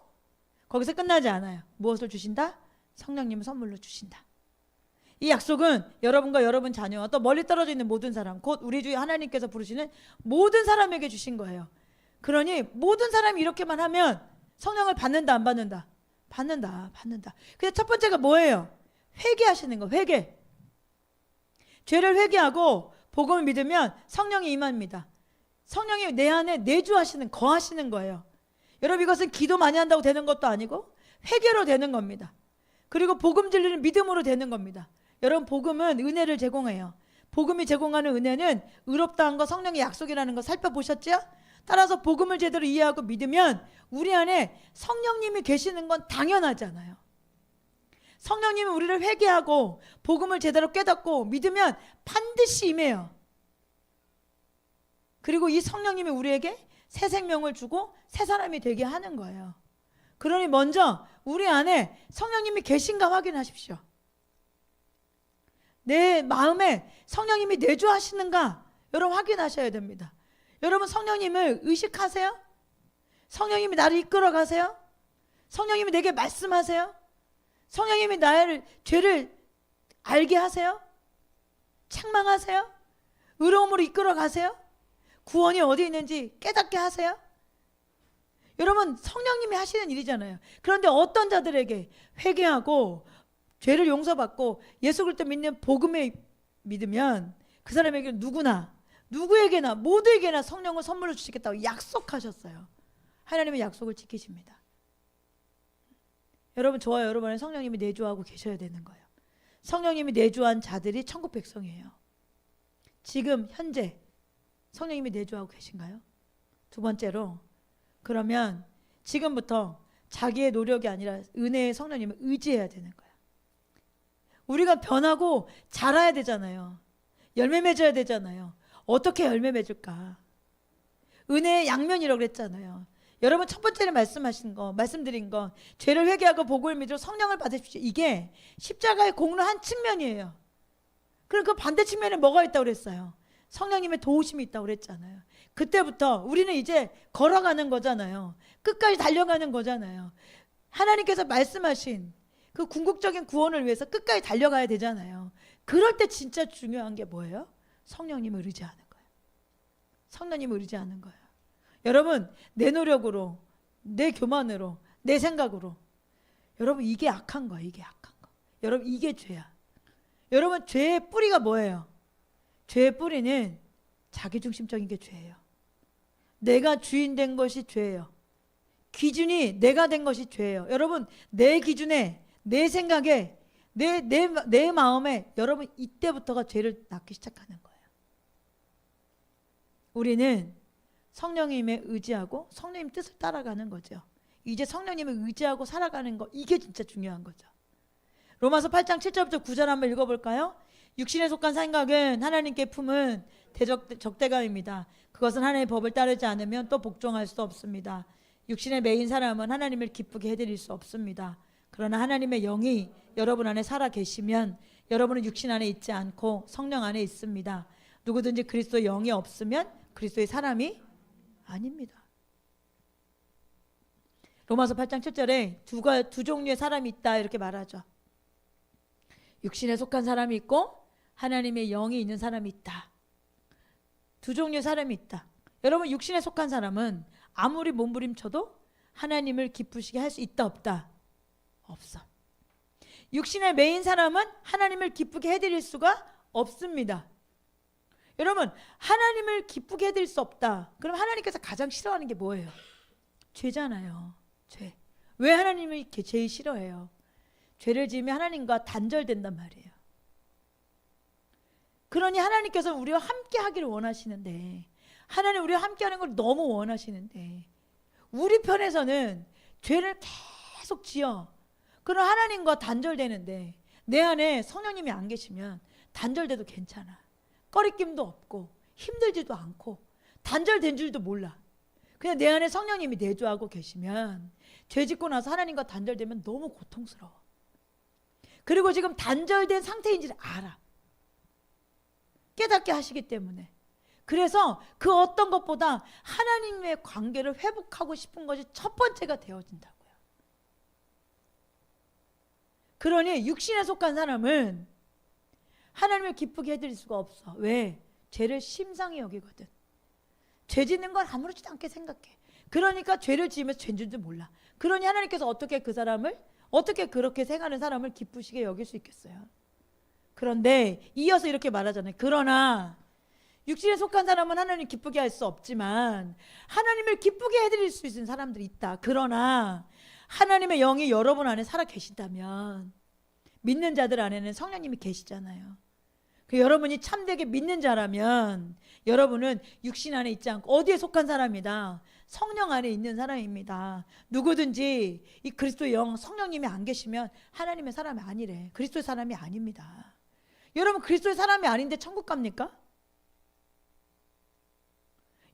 거기서 끝나지 않아요. 무엇을 주신다? 성령님을 선물로 주신다. 이 약속은 여러분과 여러분 자녀와 또 멀리 떨어져 있는 모든 사람, 곧 우리 주 하나님께서 부르시는 모든 사람에게 주신 거예요. 그러니 모든 사람이 이렇게만 하면 성령을 받는다 안 받는다? 받는다. 근데 첫 번째가 뭐예요? 회개하시는 거. 회개. 죄를 회개하고 복음을 믿으면 성령이 임합니다. 성령이 내 안에 내주하시는, 거하시는 거예요. 여러분 이것은 기도 많이 한다고 되는 것도 아니고 회개로 되는 겁니다. 그리고 복음 진리는 믿음으로 되는 겁니다. 여러분 복음은 은혜를 제공해요. 복음이 제공하는 은혜는 의롭다한 거, 성령의 약속이라는 거 살펴보셨죠? 따라서 복음을 제대로 이해하고 믿으면 우리 안에 성령님이 계시는 건 당연하잖아요. 성령님이 우리를 회개하고 복음을 제대로 깨닫고 믿으면 반드시 임해요. 그리고 이 성령님이 우리에게 새 생명을 주고 새 사람이 되게 하는 거예요. 그러니 먼저 우리 안에 성령님이 계신가 확인하십시오. 내 마음에 성령님이 내주하시는가 여러분 확인하셔야 됩니다. 여러분 성령님을 의식하세요? 성령님이 나를 이끌어 가세요? 성령님이 내게 말씀하세요? 성령님이 나의 죄를 알게 하세요? 책망하세요? 의로움으로 이끌어 가세요? 구원이 어디 있는지 깨닫게 하세요? 여러분 성령님이 하시는 일이잖아요. 그런데 어떤 자들에게 회개하고 죄를 용서받고 예수 그리스도 믿는 복음에 믿으면 그 사람에게 누구에게나 모두에게나 성령을 선물로 주시겠다고 약속하셨어요. 하나님의 약속을 지키십니다. 여러분 저와 여러분의 성령님이 내주하고 계셔야 되는 거예요. 성령님이 내주한 자들이 천국 백성이에요. 지금 현재 성령님이 내주하고 계신가요? 두 번째로 그러면 지금부터 자기의 노력이 아니라 은혜의 성령님을 의지해야 되는 거야. 우리가 변하고 자라야 되잖아요. 열매 맺어야 되잖아요. 어떻게 열매 맺을까? 은혜의 양면이라고 그랬잖아요. 여러분 첫 번째로 말씀드린 거 죄를 회개하고 복음을 믿어 성령을 받으십시오. 이게 십자가의 공로 한 측면이에요. 그럼 그 반대 측면에 뭐가 있다고 그랬어요? 성령님의 도우심이 있다고 그랬잖아요. 그때부터 우리는 이제 걸어가는 거잖아요. 끝까지 달려가는 거잖아요. 하나님께서 말씀하신 그 궁극적인 구원을 위해서 끝까지 달려가야 되잖아요. 그럴 때 진짜 중요한 게 뭐예요? 성령님을 의지하는 거예요. 성령님을 의지하는 거예요. 여러분 내 노력으로, 내 교만으로, 내 생각으로, 여러분 이게 악한 거예요. 이게 악한 거. 여러분 이게 죄야. 여러분 죄의 뿌리가 뭐예요? 죄의 뿌리는 자기중심적인 게 죄예요. 내가 주인 된 것이 죄예요. 기준이 내가 된 것이 죄예요. 여러분 내 기준에, 내 생각에, 내 마음에 여러분 이때부터가 죄를 낳기 시작하는 거예요. 우리는 성령님의 의지하고 성령님 뜻을 따라가는 거죠. 이제 성령님을 의지하고 살아가는 거, 이게 진짜 중요한 거죠. 로마서 8장 7절부터 9절 한번 읽어볼까요? 육신에 속한 생각은 하나님께 품은 적대감입니다. 그것은 하나님의 법을 따르지 않으면 또 복종할 수 없습니다. 육신의 매인 사람은 하나님을 기쁘게 해드릴 수 없습니다. 그러나 하나님의 영이 여러분 안에 살아 계시면 여러분은 육신 안에 있지 않고 성령 안에 있습니다. 누구든지 그리스도의 영이 없으면 그리스도의 사람이 아닙니다. 로마서 8장 7절에 두 종류의 사람이 있다 이렇게 말하죠. 육신에 속한 사람이 있고 하나님의 영이 있는 사람이 있다. 두 종류의 사람이 있다. 여러분 육신에 속한 사람은 아무리 몸부림쳐도 하나님을 기쁘시게 할 수 있다 없다? 없어. 육신의 매인 사람은 하나님을 기쁘게 해드릴 수가 없습니다. 여러분 하나님을 기쁘게 해드릴 수 없다. 그럼 하나님께서 가장 싫어하는 게 뭐예요? 죄잖아요. 죄. 왜 하나님이 제일 싫어해요? 죄를 지으면 하나님과 단절된단 말이에요. 그러니 하나님께서 우리와 함께 하기를 원하시는데, 하나님 우리와 함께 하는 걸 너무 원하시는데, 우리 편에서는 죄를 계속 지어. 그럼 하나님과 단절되는데, 내 안에 성령님이 안 계시면 단절돼도 괜찮아. 꺼리낌도 없고 힘들지도 않고 단절된 줄도 몰라. 그냥 내 안에 성령님이 내주하고 계시면 죄 짓고 나서 하나님과 단절되면 너무 고통스러워. 그리고 지금 단절된 상태인지를 알아. 깨닫게 하시기 때문에. 그래서 그 어떤 것보다 하나님의 관계를 회복하고 싶은 것이 첫 번째가 되어진다고요. 그러니 육신에 속한 사람은 하나님을 기쁘게 해드릴 수가 없어. 왜? 죄를 심상히 여기거든. 죄 짓는 건 아무렇지도 않게 생각해. 그러니까 죄를 지으면서 죄인 줄도 몰라. 그러니 하나님께서 어떻게 그렇게 생각하는 사람을 기쁘시게 여길 수 있겠어요? 그런데 이어서 이렇게 말하잖아요. 그러나 육신에 속한 사람은 하나님 기쁘게 할 수 없지만 하나님을 기쁘게 해드릴 수 있는 사람들이 있다. 그러나 하나님의 영이 여러분 안에 살아 계신다면, 믿는 자들 안에는 성령님이 계시잖아요. 그 여러분이 참되게 믿는 자라면 여러분은 육신 안에 있지 않고 어디에 속한 사람이다? 성령 안에 있는 사람입니다. 누구든지 이 그리스도의 영, 성령님이 안 계시면 하나님의 사람이 아니래. 그리스도의 사람이 아닙니다. 여러분 그리스도의 사람이 아닌데 천국 갑니까?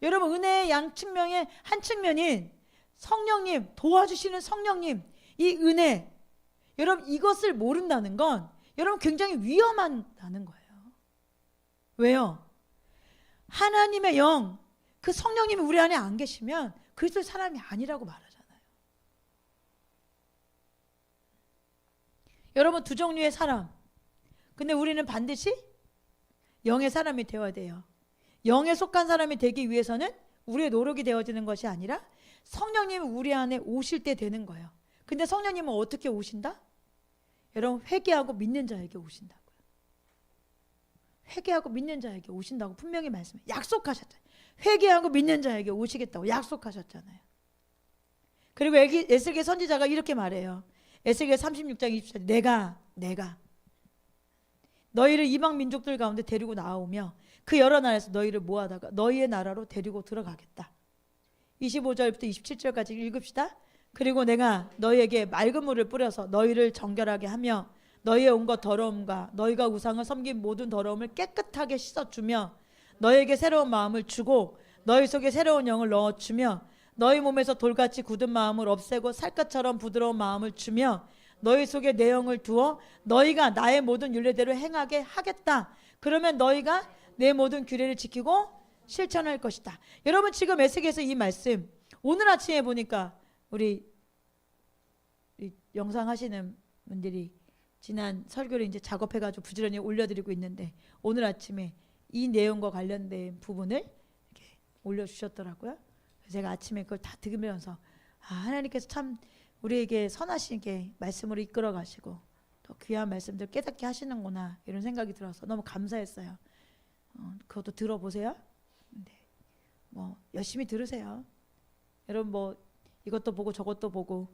여러분 은혜의 양측면의 한 측면인 성령님, 도와주시는 성령님, 이 은혜, 여러분 이것을 모른다는 건 여러분 굉장히 위험하다는 거예요. 왜요? 하나님의 영, 그 성령님이 우리 안에 안 계시면 그리스도의 사람이 아니라고 말하잖아요. 여러분 두 종류의 사람, 근데 우리는 반드시 영의 사람이 되어야 돼요. 영에 속한 사람이 되기 위해서는 우리의 노력이 되어지는 것이 아니라 성령님이 우리 안에 오실 때 되는 거예요. 근데 성령님은 어떻게 오신다? 여러분 회개하고 믿는 자에게 오신다고요. 회개하고 믿는 자에게 오신다고 분명히 말씀해요. 약속하셨잖아요. 회개하고 믿는 자에게 오시겠다고 약속하셨잖아요. 그리고 에스겔 선지자가 이렇게 말해요. 에스겔 36장 20절, 내가 너희를 이방 민족들 가운데 데리고 나오며 그 여러 나라에서 너희를 모아다가 너희의 나라로 데리고 들어가겠다. 25절부터 27절까지 읽읍시다. 그리고 내가 너희에게 맑은 물을 뿌려서 너희를 정결하게 하며 너희의 온갖 더러움과 너희가 우상을 섬긴 모든 더러움을 깨끗하게 씻어주며 너희에게 새로운 마음을 주고 너희 속에 새로운 영을 넣어주며 너희 몸에서 돌같이 굳은 마음을 없애고 살갗처럼 부드러운 마음을 주며 너희 속에 내 영을 두어 너희가 나의 모든 율례대로 행하게 하겠다. 그러면 너희가 내 모든 규례를 지키고 실천할 것이다. 여러분 지금 에스겔에서 이 말씀 오늘 아침에 보니까 우리 영상 하시는 분들이 지난 설교를 이제 작업해가지고 부지런히 올려드리고 있는데 오늘 아침에 이 내용과 관련된 부분을 이렇게 올려주셨더라고요. 제가 아침에 그걸 다 들으면서 하나님께서 참 우리에게 선하시게 말씀으로 이끌어 가시고 또 귀한 말씀들 깨닫게 하시는구나 이런 생각이 들어서 너무 감사했어요. 그것도 들어보세요. 네. 뭐 열심히 들으세요. 여러분 뭐 이것도 보고 저것도 보고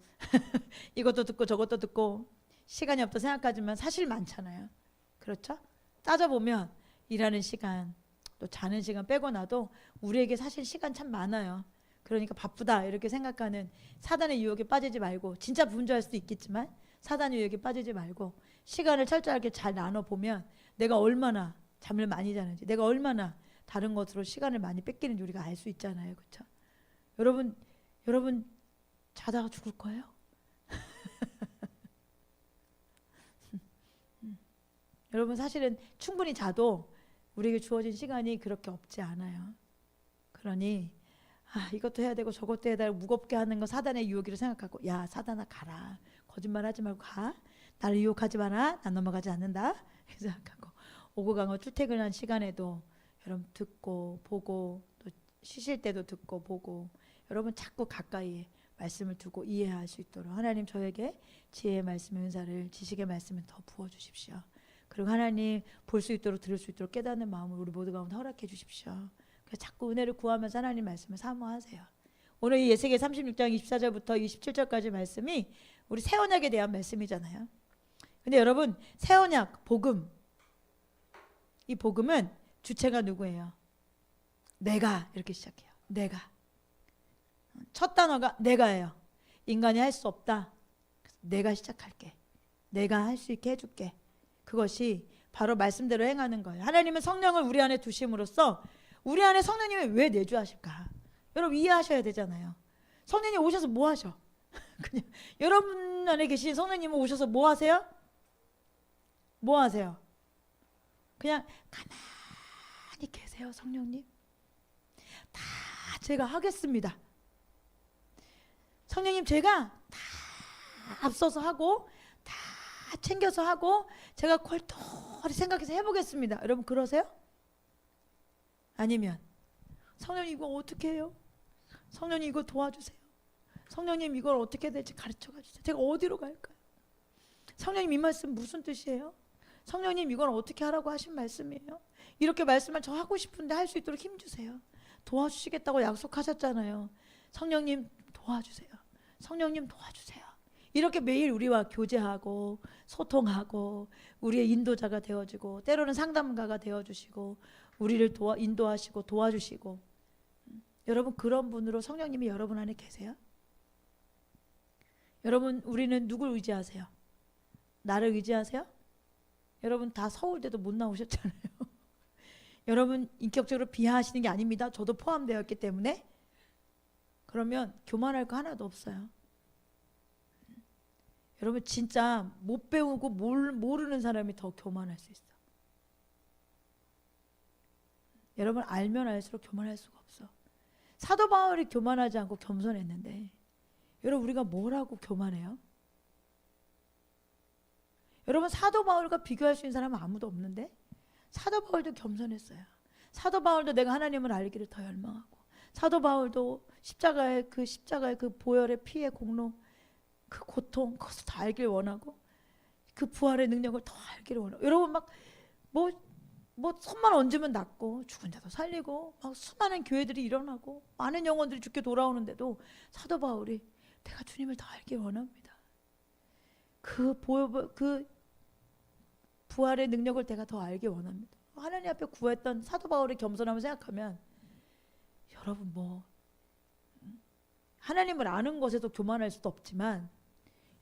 이것도 듣고 저것도 듣고 시간이 없다 생각하지만 사실 많잖아요. 그렇죠? 따져보면 일하는 시간 또 자는 시간 빼고 나도 우리에게 사실 시간 참 많아요. 그러니까 바쁘다 이렇게 생각하는 사단의 유혹에 빠지지 말고 진짜 분주할 수도 있겠지만 사단의 유혹에 빠지지 말고 시간을 철저하게 잘 나눠보면 내가 얼마나 잠을 많이 자는지 내가 얼마나 다른 것으로 시간을 많이 뺏기는지 우리가 알 수 있잖아요. 그렇죠? 여러분 자다가 죽을 거예요? 여러분 사실은 충분히 자도 우리에게 주어진 시간이 그렇게 없지 않아요. 그러니 이것도 해야 되고 저것도 해야 되고 무겁게 하는 거 사단의 유혹이라고 생각하고 야 사단아 가라. 거짓말하지 말고 가. 나를 유혹하지 마라. 난 넘어가지 않는다. 이렇게 생각하고 오고 가고 출퇴근한 시간에도 여러분 듣고 보고 또 쉬실 때도 듣고 보고 여러분 자꾸 가까이에 말씀을 두고 이해할 수 있도록 하나님 저에게 지혜의 말씀의 은사를 지식의 말씀을 더 부어주십시오. 그리고 하나님 볼 수 있도록 들을 수 있도록 깨닫는 마음을 우리 모두 가운데 허락해 주십시오. 그래서 자꾸 은혜를 구하면서 하나님 말씀을 사모하세요. 오늘 이 에스겔 36장 24절부터 27절까지 말씀이 우리 새 언약에 대한 말씀이잖아요. 근데 여러분 새 언약 복음 이 복음은 주체가 누구예요? 내가 이렇게 시작해요. 내가 첫 단어가 내가예요. 인간이 할 수 없다. 내가 시작할게. 내가 할 수 있게 해줄게. 그것이 바로 말씀대로 행하는 거예요. 하나님은 성령을 우리 안에 두심으로써 우리 안에 성령님이 왜 내주하실까? 여러분 이해하셔야 되잖아요. 성령님 오셔서 뭐 하셔? 그냥 여러분 안에 계신 성령님은 오셔서 뭐 하세요? 뭐 하세요? 그냥 가만히 계세요. 성령님 다 제가 하겠습니다. 성령님 제가 다 앞서서 하고 다 챙겨서 하고 제가 골똘히 생각해서 해보겠습니다. 여러분 그러세요? 아니면 성령님 이거 어떻게 해요? 성령님 이거 도와주세요. 성령님 이걸 어떻게 해야 될지 가르쳐가 주세요. 제가 어디로 갈까요? 성령님 이 말씀 무슨 뜻이에요? 성령님 이건 어떻게 하라고 하신 말씀이에요? 이렇게 말씀을 저 하고 싶은데 할 수 있도록 힘주세요. 도와주시겠다고 약속하셨잖아요. 성령님 도와주세요. 성령님 도와주세요. 이렇게 매일 우리와 교제하고 소통하고 우리의 인도자가 되어주고 때로는 상담가가 되어주시고 우리를 인도하시고 도와주시고 여러분 그런 분으로 성령님이 여러분 안에 계세요? 여러분 우리는 누굴 의지하세요? 나를 의지하세요? 여러분 다 서울대도 못 나오셨잖아요. 여러분 인격적으로 비하하시는 게 아닙니다. 저도 포함되어 있기 때문에. 그러면 교만할 거 하나도 없어요. 여러분 진짜 못 배우고 모르는 사람이 더 교만할 수 있어. 여러분 알면 알수록 교만할 수가 없어. 사도 바울이 교만하지 않고 겸손했는데 여러분 우리가 뭘 하고 교만해요? 여러분 사도 바울과 비교할 수 있는 사람은 아무도 없는데 사도 바울도 겸손했어요. 사도 바울도 내가 하나님을 알기를 더 열망하고 사도 바울도 십자가의 그 보혈의 피의 공로 그 고통 그것을 다 알길 원하고 그 부활의 능력을 더 알기를 원하고 여러분 막 뭐 손만 얹으면 낫고 죽은 자도 살리고 막 수많은 교회들이 일어나고 많은 영혼들이 죽게 돌아오는데도 사도 바울이 내가 주님을 더 알길 원합니다. 그 부활의 능력을 내가 더 알길 원합니다. 하나님 앞에 구했던 사도 바울의 겸손함을 생각하면 여러분 하나님을 아는 것에도 교만할 수도 없지만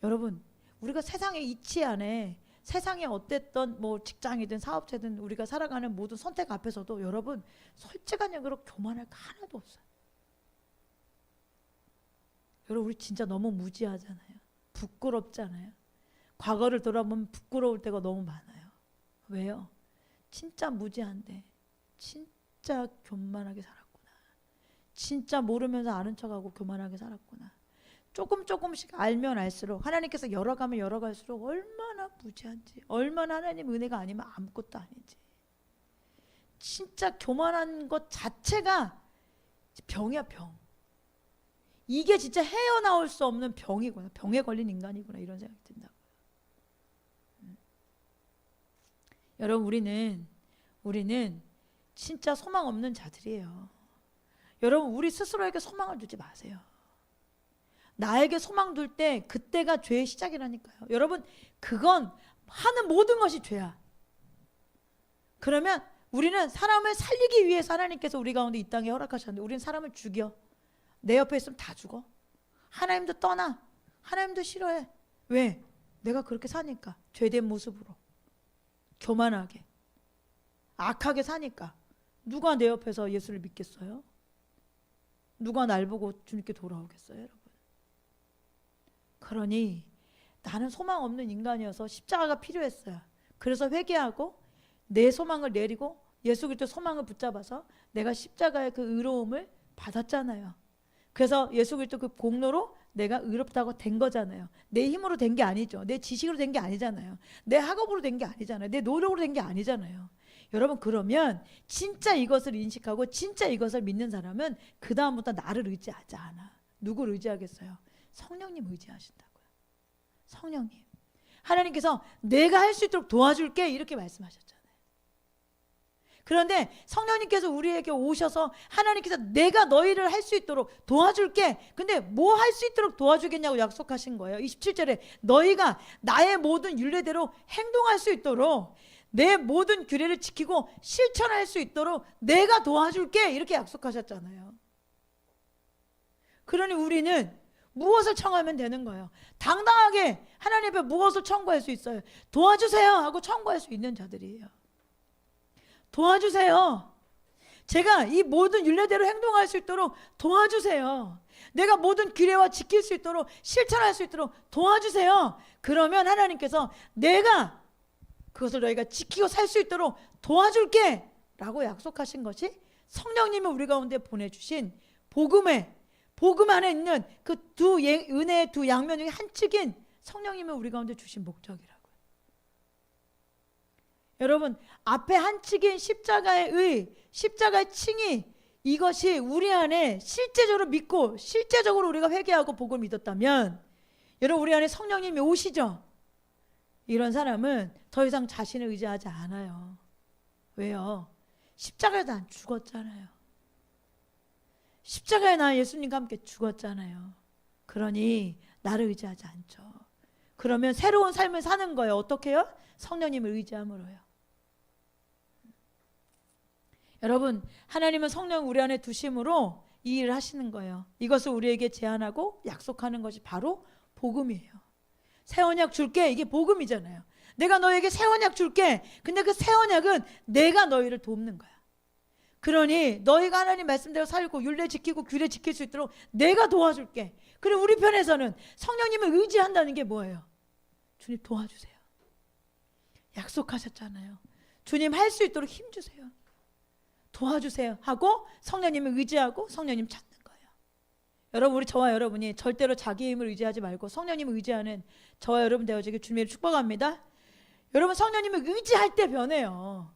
여러분 우리가 세상의 이치 안에 세상에 어땠던 뭐 직장이든 사업체든 우리가 살아가는 모든 선택 앞에서도 여러분 솔직한 얘기로 교만할 거 하나도 없어요. 여러분 우리 진짜 너무 무지하잖아요. 부끄럽잖아요. 과거를 돌아보면 부끄러울 때가 너무 많아요. 왜요? 진짜 무지한데 진짜 교만하게 살았구나. 진짜 모르면서 아는 척하고 교만하게 살았구나. 조금씩 알면 알수록 하나님께서 열어가면 열어갈수록 얼마나 무지한지, 얼마나 하나님 은혜가 아니면 아무것도 아닌지. 진짜 교만한 것 자체가 병이야, 병. 이게 진짜 헤어나올 수 없는 병이구나. 병에 걸린 인간이구나. 이런 생각이 든다고요. 여러분 우리는 진짜 소망 없는 자들이에요. 여러분 우리 스스로에게 소망을 두지 마세요. 나에게 소망 둘 때 그때가 죄의 시작이라니까요. 여러분 그건 하는 모든 것이 죄야. 그러면 우리는 사람을 살리기 위해서 하나님께서 우리 가운데 이 땅에 허락하셨는데 우리는 사람을 죽여. 내 옆에 있으면 다 죽어. 하나님도 떠나. 하나님도 싫어해. 왜? 내가 그렇게 사니까. 죄된 모습으로 교만하게 악하게 사니까. 누가 내 옆에서 예수를 믿겠어요? 누가 날 보고 주님께 돌아오겠어요, 여러분? 그러니 나는 소망 없는 인간이어서 십자가가 필요했어요. 그래서 회개하고 내 소망을 내리고 예수 그리스도 소망을 붙잡아서 내가 십자가의 그 의로움을 받았잖아요. 그래서 예수 그리스도 그 공로로 내가 의롭다고 된 거잖아요. 내 힘으로 된 게 아니죠. 내 지식으로 된 게 아니잖아요. 내 학업으로 된 게 아니잖아요. 내 노력으로 된 게 아니잖아요. 여러분 그러면 진짜 이것을 인식하고 진짜 이것을 믿는 사람은 그 다음부터 나를 의지하지 않아. 누구를 의지하겠어요? 성령님 의지하신다고요. 성령님. 하나님께서 내가 할 수 있도록 도와줄게 이렇게 말씀하셨잖아요. 그런데 성령님께서 우리에게 오셔서 하나님께서 내가 너희를 할 수 있도록 도와줄게. 근데 뭐 할 수 있도록 도와주겠냐고 약속하신 거예요. 27절에 너희가 나의 모든 율례대로 행동할 수 있도록 내 모든 규례를 지키고 실천할 수 있도록 내가 도와줄게 이렇게 약속하셨잖아요. 그러니 우리는 무엇을 청하면 되는 거예요. 당당하게 하나님 앞에 무엇을 청구할 수 있어요. 도와주세요 하고 청구할 수 있는 자들이에요. 도와주세요. 제가 이 모든 율례대로 행동할 수 있도록 도와주세요. 내가 모든 규례와 지킬 수 있도록 실천할 수 있도록 도와주세요. 그러면 하나님께서 내가 그것을 너희가 지키고 살 수 있도록 도와줄게 라고 약속하신 것이 성령님이 우리 가운데 보내주신 복음 안에 있는 그 두 은혜의 두 양면 중에 한 측인 성령님이 우리 가운데 주신 목적이라고요. 여러분 앞에 한 측인 십자가의 칭의 이것이 우리 안에 실제적으로 믿고 실제적으로 우리가 회개하고 복음을 믿었다면 여러분 우리 안에 성령님이 오시죠. 이런 사람은 더 이상 자신을 의지하지 않아요. 왜요? 십자가에 난 죽었잖아요. 십자가에 나 예수님과 함께 죽었잖아요. 그러니 나를 의지하지 않죠. 그러면 새로운 삶을 사는 거예요. 어떻게 해요? 성령님을 의지함으로요. 여러분 하나님은 성령 우리 안에 두심으로 이 일을 하시는 거예요. 이것을 우리에게 제안하고 약속하는 것이 바로 복음이에요. 새 언약 줄게 이게 복음이잖아요. 내가 너에게 새 언약 줄게. 근데 그 새 언약은 내가 너희를 돕는 거야. 그러니 너희가 하나님 말씀대로 살고 율례 지키고 규례 지킬 수 있도록 내가 도와줄게. 그리고 우리 편에서는 성령님을 의지한다는 게 뭐예요? 주님 도와주세요. 약속하셨잖아요. 주님 할 수 있도록 힘주세요. 도와주세요 하고 성령님을 의지하고 성령님 찾는 거예요. 여러분 우리 저와 여러분이 절대로 자기 힘을 의지하지 말고 성령님을 의지하는 저와 여러분 되어지길 주님을 축복합니다. 여러분 성령님을 의지할 때 변해요.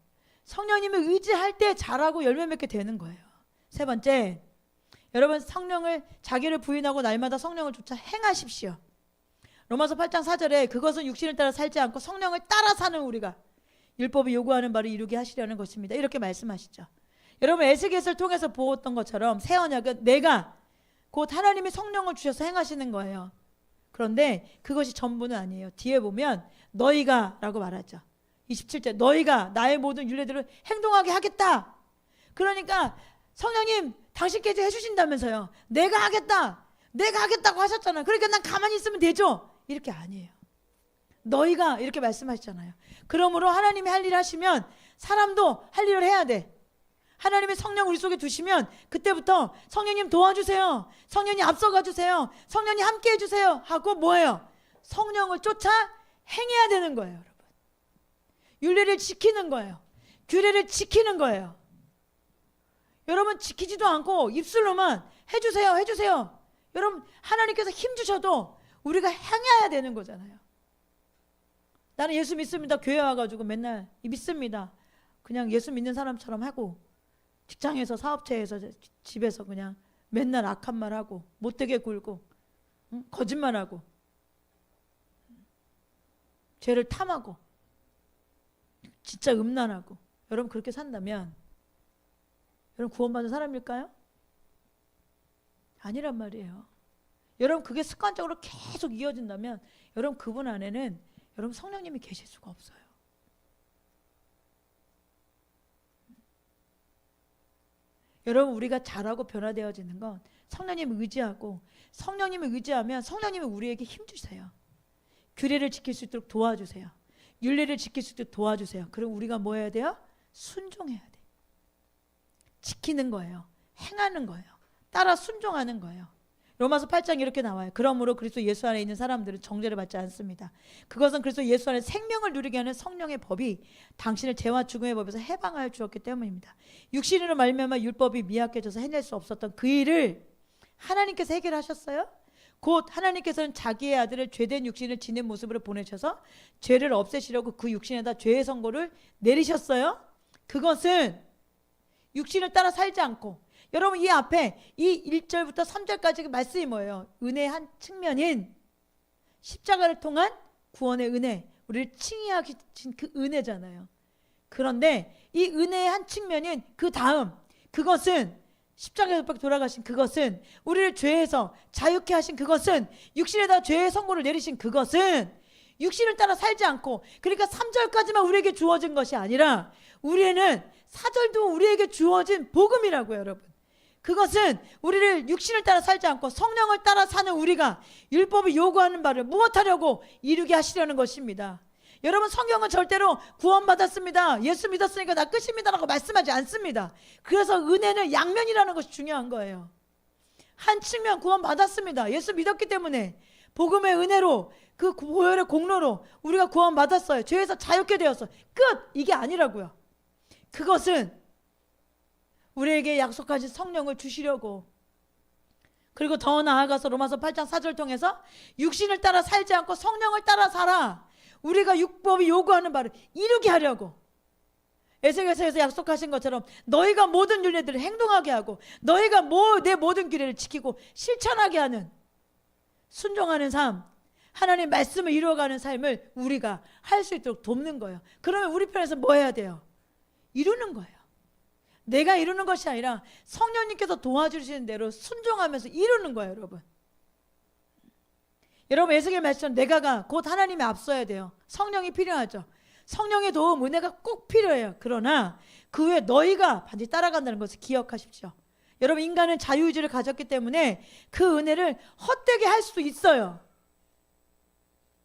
성령님을 의지할 때 잘하고 열매 맺게 되는 거예요. 세 번째, 여러분 성령을 자기를 부인하고 날마다 성령을 쫓아 행하십시오. 로마서 8장 4절에 그것은 육신을 따라 살지 않고 성령을 따라 사는 우리가 율법이 요구하는 바를 이루게 하시려는 것입니다. 이렇게 말씀하시죠. 여러분 에스겔을 통해서 보았던 것처럼 새 언약은 내가 곧 하나님이 성령을 주셔서 행하시는 거예요. 그런데 그것이 전부는 아니에요. 뒤에 보면 너희가 라고 말하죠. 27절 너희가 나의 모든 율례대로 행동하게 하겠다. 그러니까 성령님 당신께서 해주신다면서요. 내가 하겠다. 내가 하겠다고 하셨잖아요. 그러니까 난 가만히 있으면 되죠. 이렇게 아니에요. 너희가 이렇게 말씀하셨잖아요. 그러므로 하나님이 할 일 하시면 사람도 할 일을 해야 돼. 하나님의 성령 우리 속에 두시면 그때부터 성령님 도와주세요. 성령님 앞서가 주세요. 성령님 함께 해주세요. 하고 뭐예요? 성령을 쫓아 행해야 되는 거예요, 여러분. 율례를 지키는 거예요. 규례를 지키는 거예요. 여러분 지키지도 않고 입술로만 해주세요, 해주세요. 여러분 하나님께서 힘 주셔도 우리가 행해야 되는 거잖아요. 나는 예수 믿습니다. 교회 와가지고 맨날 믿습니다. 그냥 예수 믿는 사람처럼 하고 직장에서 사업체에서 집에서 그냥 맨날 악한 말하고 못되게 굴고 거짓말하고 죄를 탐하고 진짜 음란하고 여러분 그렇게 산다면 여러분 구원받은 사람일까요? 아니란 말이에요. 여러분 그게 습관적으로 계속 이어진다면 여러분 그분 안에는 여러분 성령님이 계실 수가 없어요. 여러분 우리가 잘하고 변화되어지는 건 성령님을 의지하고 성령님을 의지하면 성령님이 우리에게 힘 주세요. 규례를 지킬 수 있도록 도와주세요. 율례를 지킬 수 있도록 도와주세요. 그럼 우리가 뭐 해야 돼요? 순종해야 돼. 지키는 거예요. 행하는 거예요. 따라 순종하는 거예요. 로마서 8장 이렇게 나와요. 그러므로 그리스도 예수 안에 있는 사람들은 정죄를 받지 않습니다. 그것은 그리스도 예수 안에 생명을 누리게 하는 성령의 법이 당신을 죄와 죽음의 법에서 해방하여 주었기 때문입니다. 육신으로 말미암아 율법이 미약해져서 해낼 수 없었던 그 일을 하나님께서 해결하셨어요. 곧 하나님께서는 자기의 아들을 죄된 육신을 지닌 모습으로 보내셔서 죄를 없애시려고 그 육신에다 죄의 선고를 내리셨어요. 그것은 육신을 따라 살지 않고 여러분 이 앞에 이 1절부터 3절까지 말씀이 뭐예요? 은혜의 한 측면인 십자가를 통한 구원의 은혜, 우리를 칭의하신 그 은혜잖아요. 그런데 이 은혜의 한 측면인 그 다음 그것은 십자가에 돌아가신 그것은 우리를 죄에서 자유케 하신 그것은 육신에다 죄의 선고를 내리신 그것은 육신을 따라 살지 않고 그러니까 3절까지만 우리에게 주어진 것이 아니라 우리는 4절도 우리에게 주어진 복음이라고요, 여러분. 그것은 우리를 육신을 따라 살지 않고 성령을 따라 사는 우리가 율법이 요구하는 바를 무엇하려고 이루게 하시려는 것입니다. 여러분 성경은 절대로 구원받았습니다, 예수 믿었으니까 나 끝입니다 라고 말씀하지 않습니다. 그래서 은혜는 양면이라는 것이 중요한 거예요. 한 측면 구원받았습니다. 예수 믿었기 때문에 복음의 은혜로 그 보혈의 공로로 우리가 구원받았어요. 죄에서 자유케 되었어요. 끝! 이게 아니라고요. 그것은 우리에게 약속하신 성령을 주시려고 그리고 더 나아가서 로마서 8장 4절 통해서 육신을 따라 살지 않고 성령을 따라 살아 우리가 율법이 요구하는 바를 이루게 하려고 에스겔서에서 약속하신 것처럼 너희가 모든 율례들을 행동하게 하고 너희가 내 모든 규례를 지키고 실천하게 하는 순종하는 삶 하나님의 말씀을 이루어가는 삶을 우리가 할 수 있도록 돕는 거예요. 그러면 우리 편에서 뭐 해야 돼요? 이루는 거예요. 내가 이루는 것이 아니라 성령님께서 도와주시는 대로 순종하면서 이루는 거예요, 여러분. 여러분 에스겔 말씀처럼 내가가 곧 하나님에 앞서야 돼요. 성령이 필요하죠. 성령의 도움, 은혜가 꼭 필요해요. 그러나 그 후에 너희가 반드시 따라간다는 것을 기억하십시오. 여러분 인간은 자유의지를 가졌기 때문에 그 은혜를 헛되게 할 수도 있어요.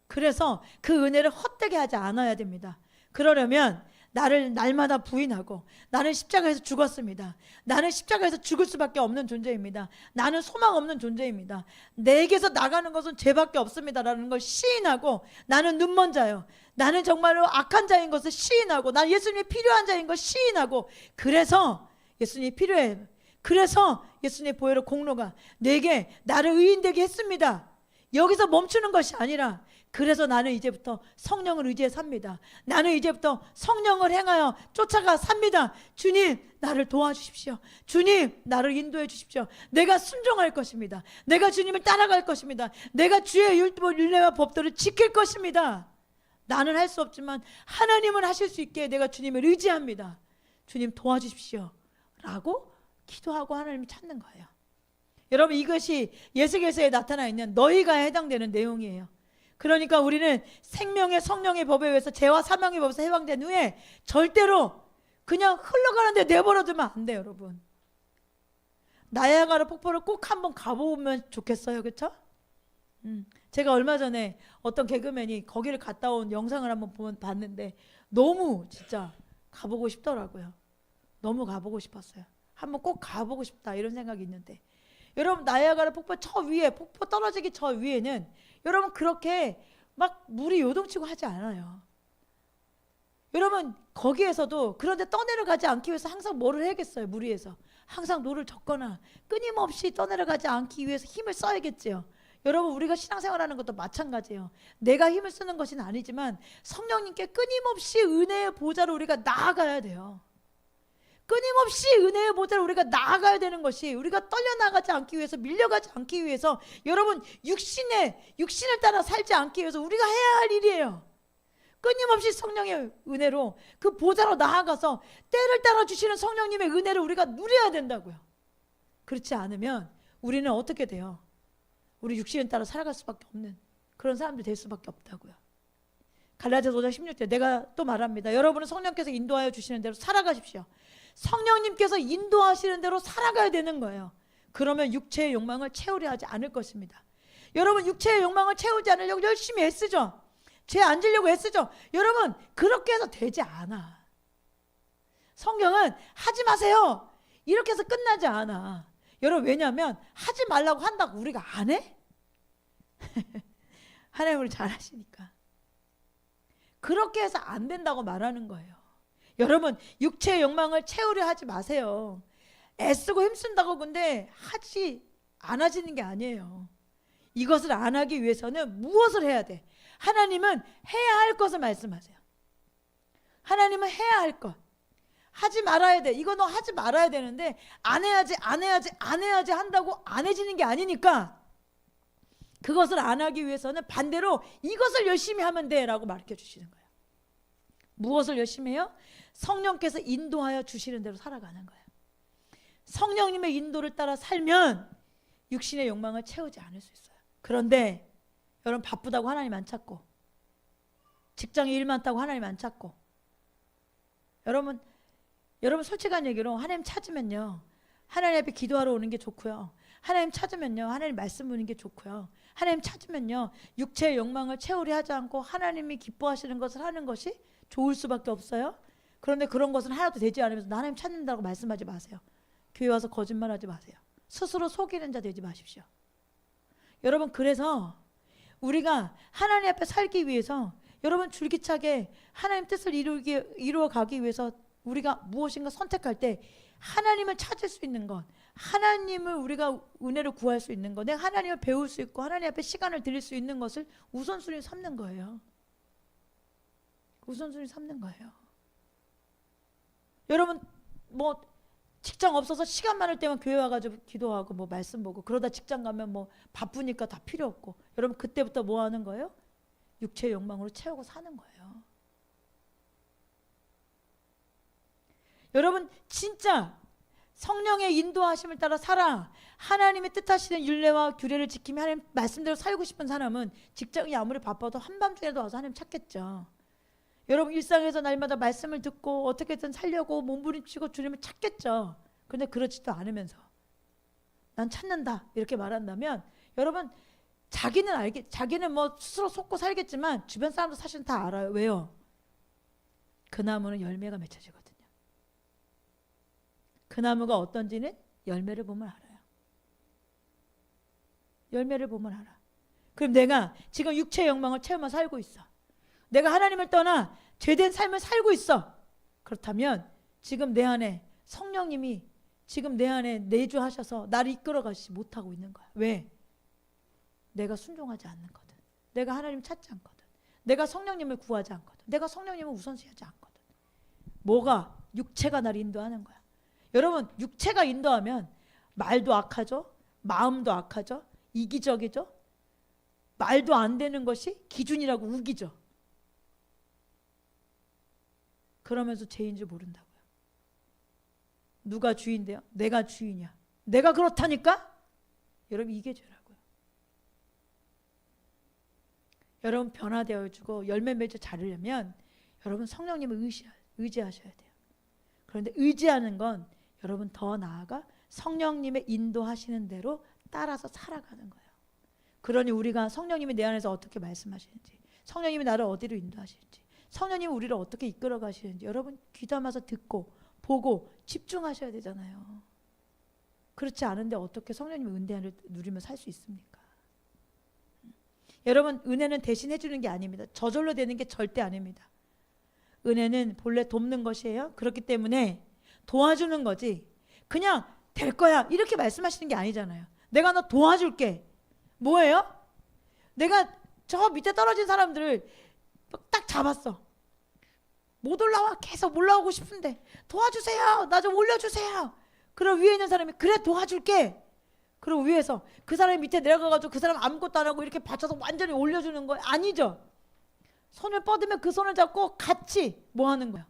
그래서 그 은혜를 헛되게 하지 않아야 됩니다. 그러려면 나를 날마다 부인하고 나는 십자가에서 죽었습니다. 나는 십자가에서 죽을 수밖에 없는 존재입니다. 나는 소망 없는 존재입니다. 내게서 나가는 것은 죄밖에 없습니다 라는 걸 시인하고 나는 눈먼 자요. 나는 정말로 악한 자인 것을 시인하고 나는 예수님이 필요한 자인 걸 시인하고 그래서 예수님이 필요해. 그래서 예수님의 보혈의 공로가 내게 나를 의인되게 했습니다. 여기서 멈추는 것이 아니라 그래서 나는 이제부터 성령을 의지해 삽니다. 나는 이제부터 성령을 행하여 쫓아가 삽니다. 주님 나를 도와주십시오. 주님 나를 인도해 주십시오. 내가 순종할 것입니다. 내가 주님을 따라갈 것입니다. 내가 주의 율례와 법도를 지킬 것입니다. 나는 할 수 없지만 하나님은 하실 수 있게 내가 주님을 의지합니다. 주님 도와주십시오 라고 기도하고 하나님을 찾는 거예요. 여러분 이것이 에스겔서에 나타나 있는 너희가 해당되는 내용이에요. 그러니까 우리는 생명의 성령의 법에 의해서 죄와 사망의 법에서 해방된 후에 절대로 그냥 흘러가는데 내버려 두면 안 돼요, 여러분. 나야가라 폭포를 꼭 한번 가보면 좋겠어요. 그렇죠? 제가 얼마 전에 어떤 개그맨이 거기를 갔다 온 영상을 한번 봤는데 너무 진짜 가보고 싶더라고요. 너무 가보고 싶었어요. 한번 꼭 가보고 싶다 이런 생각이 있는데, 여러분 나야가라 폭포 저 위에, 폭포 떨어지기 저 위에는 여러분 그렇게 막 물이 요동치고 하지 않아요. 여러분 거기에서도 그런데 떠내려가지 않기 위해서 항상 뭐를 해야겠어요? 물 위에서 항상 노를 젓거나 끊임없이 떠내려가지 않기 위해서 힘을 써야겠지요. 여러분 우리가 신앙생활하는 것도 마찬가지예요. 내가 힘을 쓰는 것은 아니지만 성령님께 끊임없이 은혜의 보좌로 우리가 나아가야 돼요. 끊임없이 은혜의 보좌로 우리가 나아가야 되는 것이, 우리가 떨려나가지 않기 위해서, 밀려가지 않기 위해서, 여러분 육신을 따라 살지 않기 위해서 우리가 해야 할 일이에요. 끊임없이 성령의 은혜로 그 보좌로 나아가서 때를 따라 주시는 성령님의 은혜를 우리가 누려야 된다고요. 그렇지 않으면 우리는 어떻게 돼요? 우리 육신을 따라 살아갈 수밖에 없는 그런 사람들 될 수밖에 없다고요. 갈라디아서 5장 16절 내가 또 말합니다. 여러분은 성령께서 인도하여 주시는 대로 살아가십시오. 성령님께서 인도하시는 대로 살아가야 되는 거예요. 그러면 육체의 욕망을 채우려 하지 않을 것입니다. 여러분 육체의 욕망을 채우지 않으려고 열심히 애쓰죠. 죄 안 지려고 애쓰죠. 여러분 그렇게 해서 되지 않아. 성경은 하지 마세요 이렇게 해서 끝나지 않아. 여러분 왜냐하면 하지 말라고 한다고 우리가 안 해? 하나님 우리 잘 하시니까 그렇게 해서 안 된다고 말하는 거예요. 여러분 육체의 욕망을 채우려 하지 마세요. 애쓰고 힘쓴다고 근데 안 하시는 게 아니에요. 이것을 안 하기 위해서는 무엇을 해야 돼? 하나님은 해야 할 것을 말씀하세요. 하나님은 해야 할 것, 하지 말아야 돼. 이거 너 하지 말아야 되는데 안 해야지 한다고 안 해지는 게 아니니까 그것을 안 하기 위해서는 반대로 이것을 열심히 하면 돼 라고 가르쳐 주시는 거예요. 무엇을 열심히 해요? 성령께서 인도하여 주시는 대로 살아가는 거예요. 성령님의 인도를 따라 살면 육신의 욕망을 채우지 않을 수 있어요. 그런데 여러분 바쁘다고 하나님 안 찾고, 직장에 일 많다고 하나님 안 찾고, 여러분 솔직한 얘기로 하나님 찾으면요 하나님 앞에 기도하러 오는 게 좋고요, 하나님 찾으면요 하나님 말씀 보는 게 좋고요, 하나님 찾으면요 육체의 욕망을 채우려 하지 않고 하나님이 기뻐하시는 것을 하는 것이 좋을 수밖에 없어요. 그런데 그런 것은 하나도 되지 않으면서 하나님 찾는다고 말씀하지 마세요. 교회 와서 거짓말하지 마세요. 스스로 속이는 자 되지 마십시오. 여러분 그래서 우리가 하나님 앞에 살기 위해서 여러분 줄기차게 하나님 뜻을 이루어가기 위해서 우리가 무엇인가 선택할 때 하나님을 찾을 수 있는 것, 하나님을 우리가 은혜를 구할 수 있는 것, 내가 하나님을 배울 수 있고 하나님 앞에 시간을 드릴 수 있는 것을 우선순위 삼는 거예요. 우선순위 삼는 거예요. 여러분 뭐 직장 없어서 시간 많을 때만 교회 와가지고 기도하고 뭐 말씀 보고 그러다 직장 가면 뭐 바쁘니까 다 필요 없고, 여러분 그때부터 뭐 하는 거예요? 육체의 욕망으로 채우고 사는 거예요. 여러분 진짜 성령의 인도하심을 따라 살아 하나님의 뜻하시는 율례와 규례를 지키며 하나님 말씀대로 살고 싶은 사람은 직장이 아무리 바빠도 한밤중에도 와서 하나님 찾겠죠. 여러분 일상에서 날마다 말씀을 듣고 어떻게든 살려고 몸부림치고 주님을 찾겠죠. 그런데 그렇지도 않으면서 난 찾는다 이렇게 말한다면 여러분 자기는 뭐 스스로 속고 살겠지만 주변 사람도 사실은 다 알아요. 왜요? 그 나무는 열매가 맺혀지거든요. 그 나무가 어떤지는 열매를 보면 알아요. 열매를 보면 알아. 그럼 내가 지금 육체의 욕망을 채우며 살고 있어. 내가 하나님을 떠나 죄된 삶을 살고 있어. 그렇다면 지금 내 안에 성령님이 지금 내 안에 내주하셔서 나를 이끌어 가시지 못하고 있는 거야. 왜? 내가 순종하지 않는거든. 내가 하나님 찾지 않거든. 내가 성령님을 구하지 않거든. 내가 성령님을 우선시하지 않거든. 뭐가? 육체가 나를 인도하는 거야. 여러분 육체가 인도하면 말도 악하죠. 마음도 악하죠. 이기적이죠. 말도 안 되는 것이 기준이라고 우기죠. 그러면서 죄인 줄 모른다고요. 누가 주인데요? 내가 주인이야. 내가 그렇다니까? 여러분 이게 죄라고요. 여러분 변화되어지고 열매 맺어 자르려면 여러분 성령님을 의지하셔야 돼요. 그런데 의지하는 건 여러분 더 나아가 성령님의 인도하시는 대로 따라서 살아가는 거예요. 그러니 우리가 성령님이 내 안에서 어떻게 말씀하시는지, 성령님이 나를 어디로 인도하시는지, 성령님이 우리를 어떻게 이끌어 가시는지 여러분 귀담아서 듣고 보고 집중하셔야 되잖아요. 그렇지 않은데 어떻게 성령님의 은혜를 누리며 살 수 있습니까? 여러분, 은혜는 대신해 주는 게 아닙니다. 저절로 되는 게 절대 아닙니다. 은혜는 본래 돕는 것이에요. 그렇기 때문에 도와주는 거지 그냥 될 거야 이렇게 말씀하시는 게 아니잖아요. 내가 너 도와줄게. 뭐예요? 내가 저 밑에 떨어진 사람들을 딱 잡았어. 못 올라와. 계속 올라오고 싶은데 도와주세요. 나 좀 올려주세요. 그럼 위에 있는 사람이 그래 도와줄게. 그리고 위에서 그 사람이 밑에 내려가가지고 그 사람 아무것도 안 하고 이렇게 받쳐서 완전히 올려주는 거예요? 아니죠. 손을 뻗으면 그 손을 잡고 같이 뭐 하는 거야?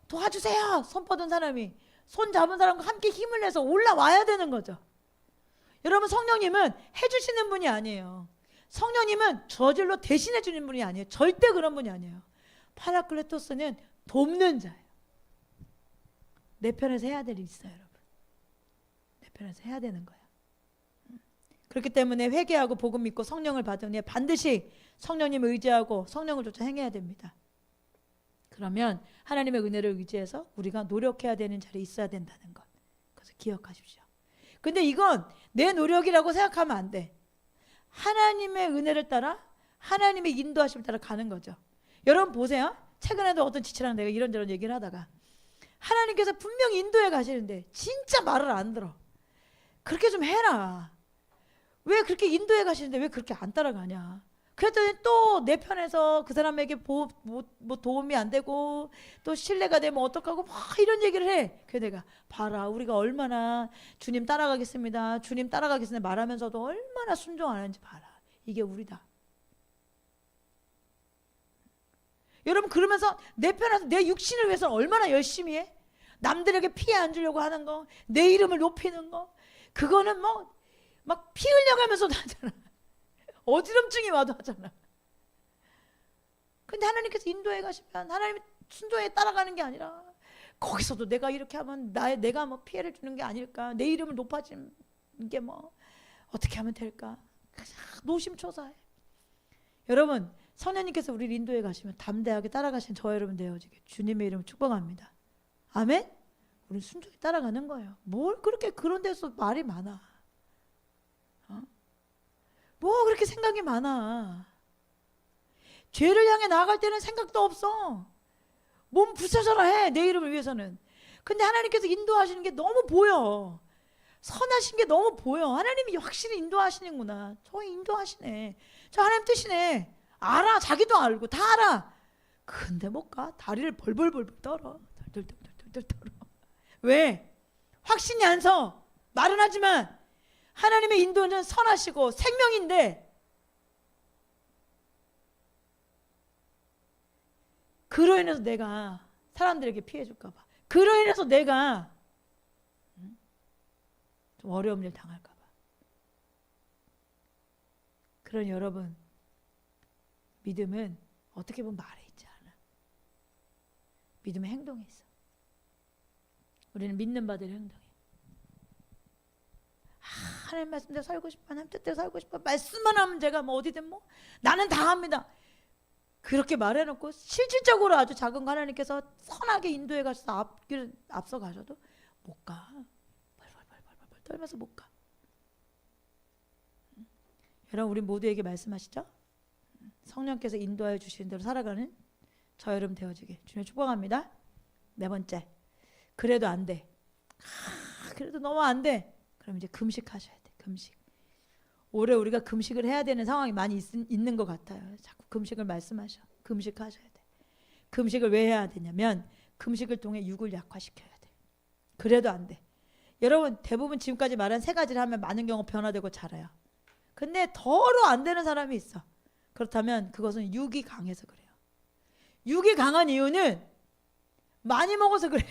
도와주세요. 손 뻗은 사람이 손 잡은 사람과 함께 힘을 내서 올라와야 되는 거죠. 여러분, 성령님은 해주시는 분이 아니에요. 성령님은 저절로 대신해 주는 분이 아니에요. 절대 그런 분이 아니에요. 파라클레토스는 돕는 자예요. 내 편에서 해야 될 일이 있어요, 여러분. 내 편에서 해야 되는 거예요. 그렇기 때문에 회개하고 복음 믿고 성령을 받으니 반드시 성령님을 의지하고 성령을 쫓아 행해야 됩니다. 그러면 하나님의 은혜를 의지해서 우리가 노력해야 되는 자리에 있어야 된다는 것. 그래서 기억하십시오. 근데 이건 내 노력이라고 생각하면 안 돼. 하나님의 은혜를 따라 하나님의 인도하심을 따라 가는 거죠. 여러분 보세요. 최근에도 어떤 지체랑 내가 이런저런 얘기를 하다가 하나님께서 분명히 인도해 가시는데 진짜 말을 안 들어. 그렇게 좀 해라. 왜 그렇게 인도해 가시는데 왜 그렇게 안 따라가냐. 그랬더니 또 내 편에서 그 사람에게 뭐 도움이 안 되고 또 신뢰가 되면 어떡하고 막 이런 얘기를 해. 그래서 내가 봐라 우리가 얼마나 주님 따라가겠습니다. 주님 따라가겠습니다 말하면서도 얼마나 순종하는지 봐라. 이게 우리다. 여러분 그러면서 내 편에서 내 육신을 위해서 얼마나 열심히 해? 남들에게 피해 안 주려고 하는 거, 내 이름을 높이는 거, 그거는 뭐 막 피 흘려가면서도 하잖아. 어지럼증이 와도 하잖아. 근데 하나님께서 인도해 가시면 하나님의 순종에 따라가는 게 아니라 거기서도 내가 이렇게 하면 내가 뭐 피해를 주는 게 아닐까, 내 이름을 높아지는 게 뭐 어떻게 하면 될까, 노심초사해. 여러분 성령님께서 우리를 인도해 가시면 담대하게 따라가신 저 여러분 되어지게 주님의 이름을 축복합니다. 아멘? 우리 순종에 따라가는 거예요. 뭘 그렇게 그런 데서 말이 많아. 뭐 그렇게 생각이 많아. 죄를 향해 나아갈 때는 생각도 없어. 몸 부서져라 해. 내 이름을 위해서는. 근데 하나님께서 인도하시는 게 너무 보여. 선하신 게 너무 보여. 하나님이 확실히 인도하시는구나. 저 인도하시네. 저 하나님 뜻이네. 알아. 자기도 알고 다 알아. 근데 못 가. 다리를 벌벌벌 떨어. 덜덜덜덜 떨어. 왜? 확신이 안 서. 말은 하지만 하나님의 인도는 선하시고 생명인데 그로 인해서 내가 사람들에게 피해 줄까 봐, 그로 인해서 내가 좀 어려운 일 당할까 봐. 그런 여러분, 믿음은 어떻게 보면 말에 있지 않아. 믿음은 행동에 있어. 우리는 믿는 바대로 행동해. 하나님 말씀대로 살고 싶어, 하나님 뜻대로 살고 싶어, 말씀만 하면 제가 뭐 어디든 뭐 나는 다 합니다. 그렇게 말해놓고 실질적으로 아주 작은 거 하나님께서 선하게 인도해 가셔서 앞서 가셔도 못 가. 벌벌벌벌 떨면서 못 가. 여러분 우리 모두에게 말씀하시죠. 성령께서 인도하여 주시는 대로 살아가는 저 여러분 되어지게 주님 축복합니다. 네 번째, 그래도 안 돼. 그래도 너무 안 돼. 그럼 이제 금식하셔야 돼. 금식. 올해 우리가 금식을 해야 되는 상황이 많이 있는 것 같아요. 자꾸 금식을 말씀하셔. 금식하셔야 돼. 금식을 왜 해야 되냐면 금식을 통해 육을 약화시켜야 돼. 그래도 안 돼. 여러분 대부분 지금까지 말한 세 가지를 하면 많은 경우 변화되고 자라요. 근데 더러 안 되는 사람이 있어. 그렇다면 그것은 육이 강해서 그래요. 육이 강한 이유는 많이 먹어서 그래.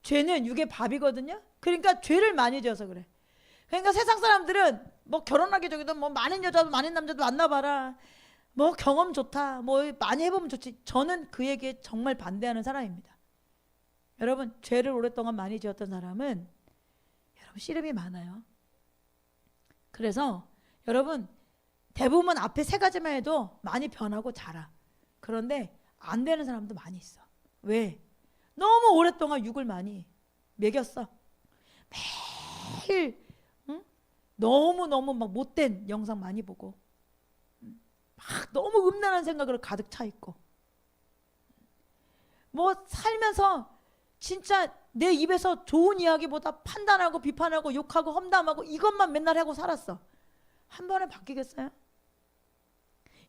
죄는 육의 밥이거든요. 그러니까 죄를 많이 지어서 그래. 그러니까 세상 사람들은 뭐 결혼하기 전에도 뭐 많은 여자도 많은 남자도 만나봐라, 뭐 경험 좋다, 뭐 많이 해보면 좋지. 저는 그 얘기에 정말 반대하는 사람입니다. 여러분 죄를 오랫동안 많이 지었던 사람은 여러분 씨름이 많아요. 그래서 여러분 대부분 앞에 세 가지만 해도 많이 변하고 자라. 그런데 안 되는 사람도 많이 있어. 왜? 너무 오랫동안 육을 많이 먹였어. 매일 응? 너무너무 막 못된 영상 많이 보고 막 너무 음란한 생각으로 가득 차 있고 뭐 살면서 진짜 내 입에서 좋은 이야기보다 판단하고 비판하고 욕하고 험담하고 이것만 맨날 하고 살았어. 한 번에 바뀌겠어요?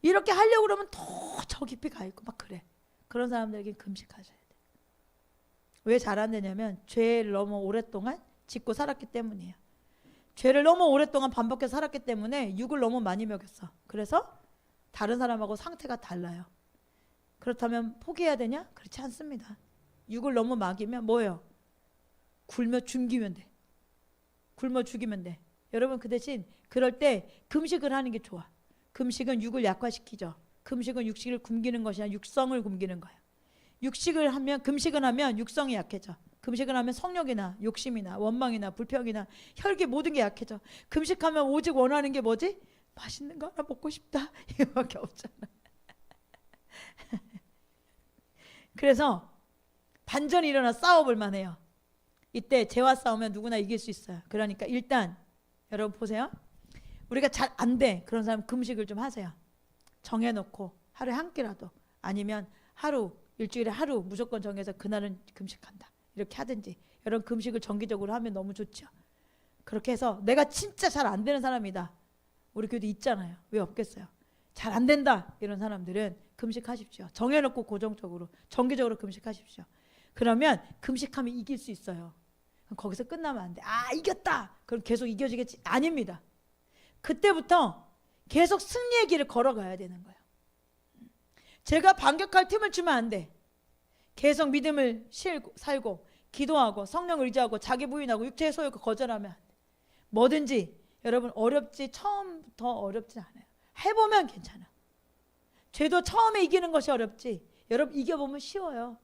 이렇게 하려고 그러면 더 저 깊이 가 있고 막 그래. 그런 사람들에게 금식하셔야 돼. 왜 잘 안 되냐면 죄를 너무 오랫동안 짓고 살았기 때문이에요. 죄를 너무 오랫동안 반복해서 살았기 때문에 육을 너무 많이 먹였어. 그래서 다른 사람하고 상태가 달라요. 그렇다면 포기해야 되냐? 그렇지 않습니다. 육을 너무 먹이면 뭐예요? 굶어 죽이면 돼. 굶어 죽이면 돼. 여러분 그 대신 그럴 때 금식을 하는 게 좋아. 금식은 육을 약화시키죠. 금식은 육식을 굶기는 것이 아니라 육성을 굶기는 거예요. 금식을 하면 육성이 약해져. 금식을 하면 성욕이나 욕심이나 원망이나 불평이나 혈기 모든 게 약해져. 금식하면 오직 원하는 게 뭐지? 맛있는 거 하나 먹고 싶다. 이거밖에 없잖아. 그래서 반전이 일어나 싸워볼 만해요. 이때 죄와 싸우면 누구나 이길 수 있어요. 그러니까 일단 여러분 보세요. 우리가 잘 안 돼. 그런 사람 금식을 좀 하세요. 정해놓고 하루에 한 끼라도 아니면 일주일에 하루 무조건 정해서 그날은 금식한다. 이렇게 하든지. 여러분 금식을 정기적으로 하면 너무 좋죠. 그렇게 해서 내가 진짜 잘 안 되는 사람이다. 우리 교회도 있잖아요. 왜 없겠어요. 잘 안 된다. 이런 사람들은 금식하십시오. 정해놓고 고정적으로 정기적으로 금식하십시오. 그러면 금식하면 이길 수 있어요. 거기서 끝나면 안 돼. 아 이겼다. 그럼 계속 이겨지겠지? 아닙니다. 그때부터 계속 승리의 길을 걸어가야 되는 거예요. 제가 반격할 틈을 주면 안 돼. 계속 믿음을 살고 기도하고 성령 의지하고 자기 부인하고 육체의 소유를 거절하면 안 돼. 뭐든지 여러분 어렵지 처음부터 어렵진 않아요. 해보면 괜찮아. 죄도 처음에 이기는 것이 어렵지 여러분 이겨보면 쉬워요.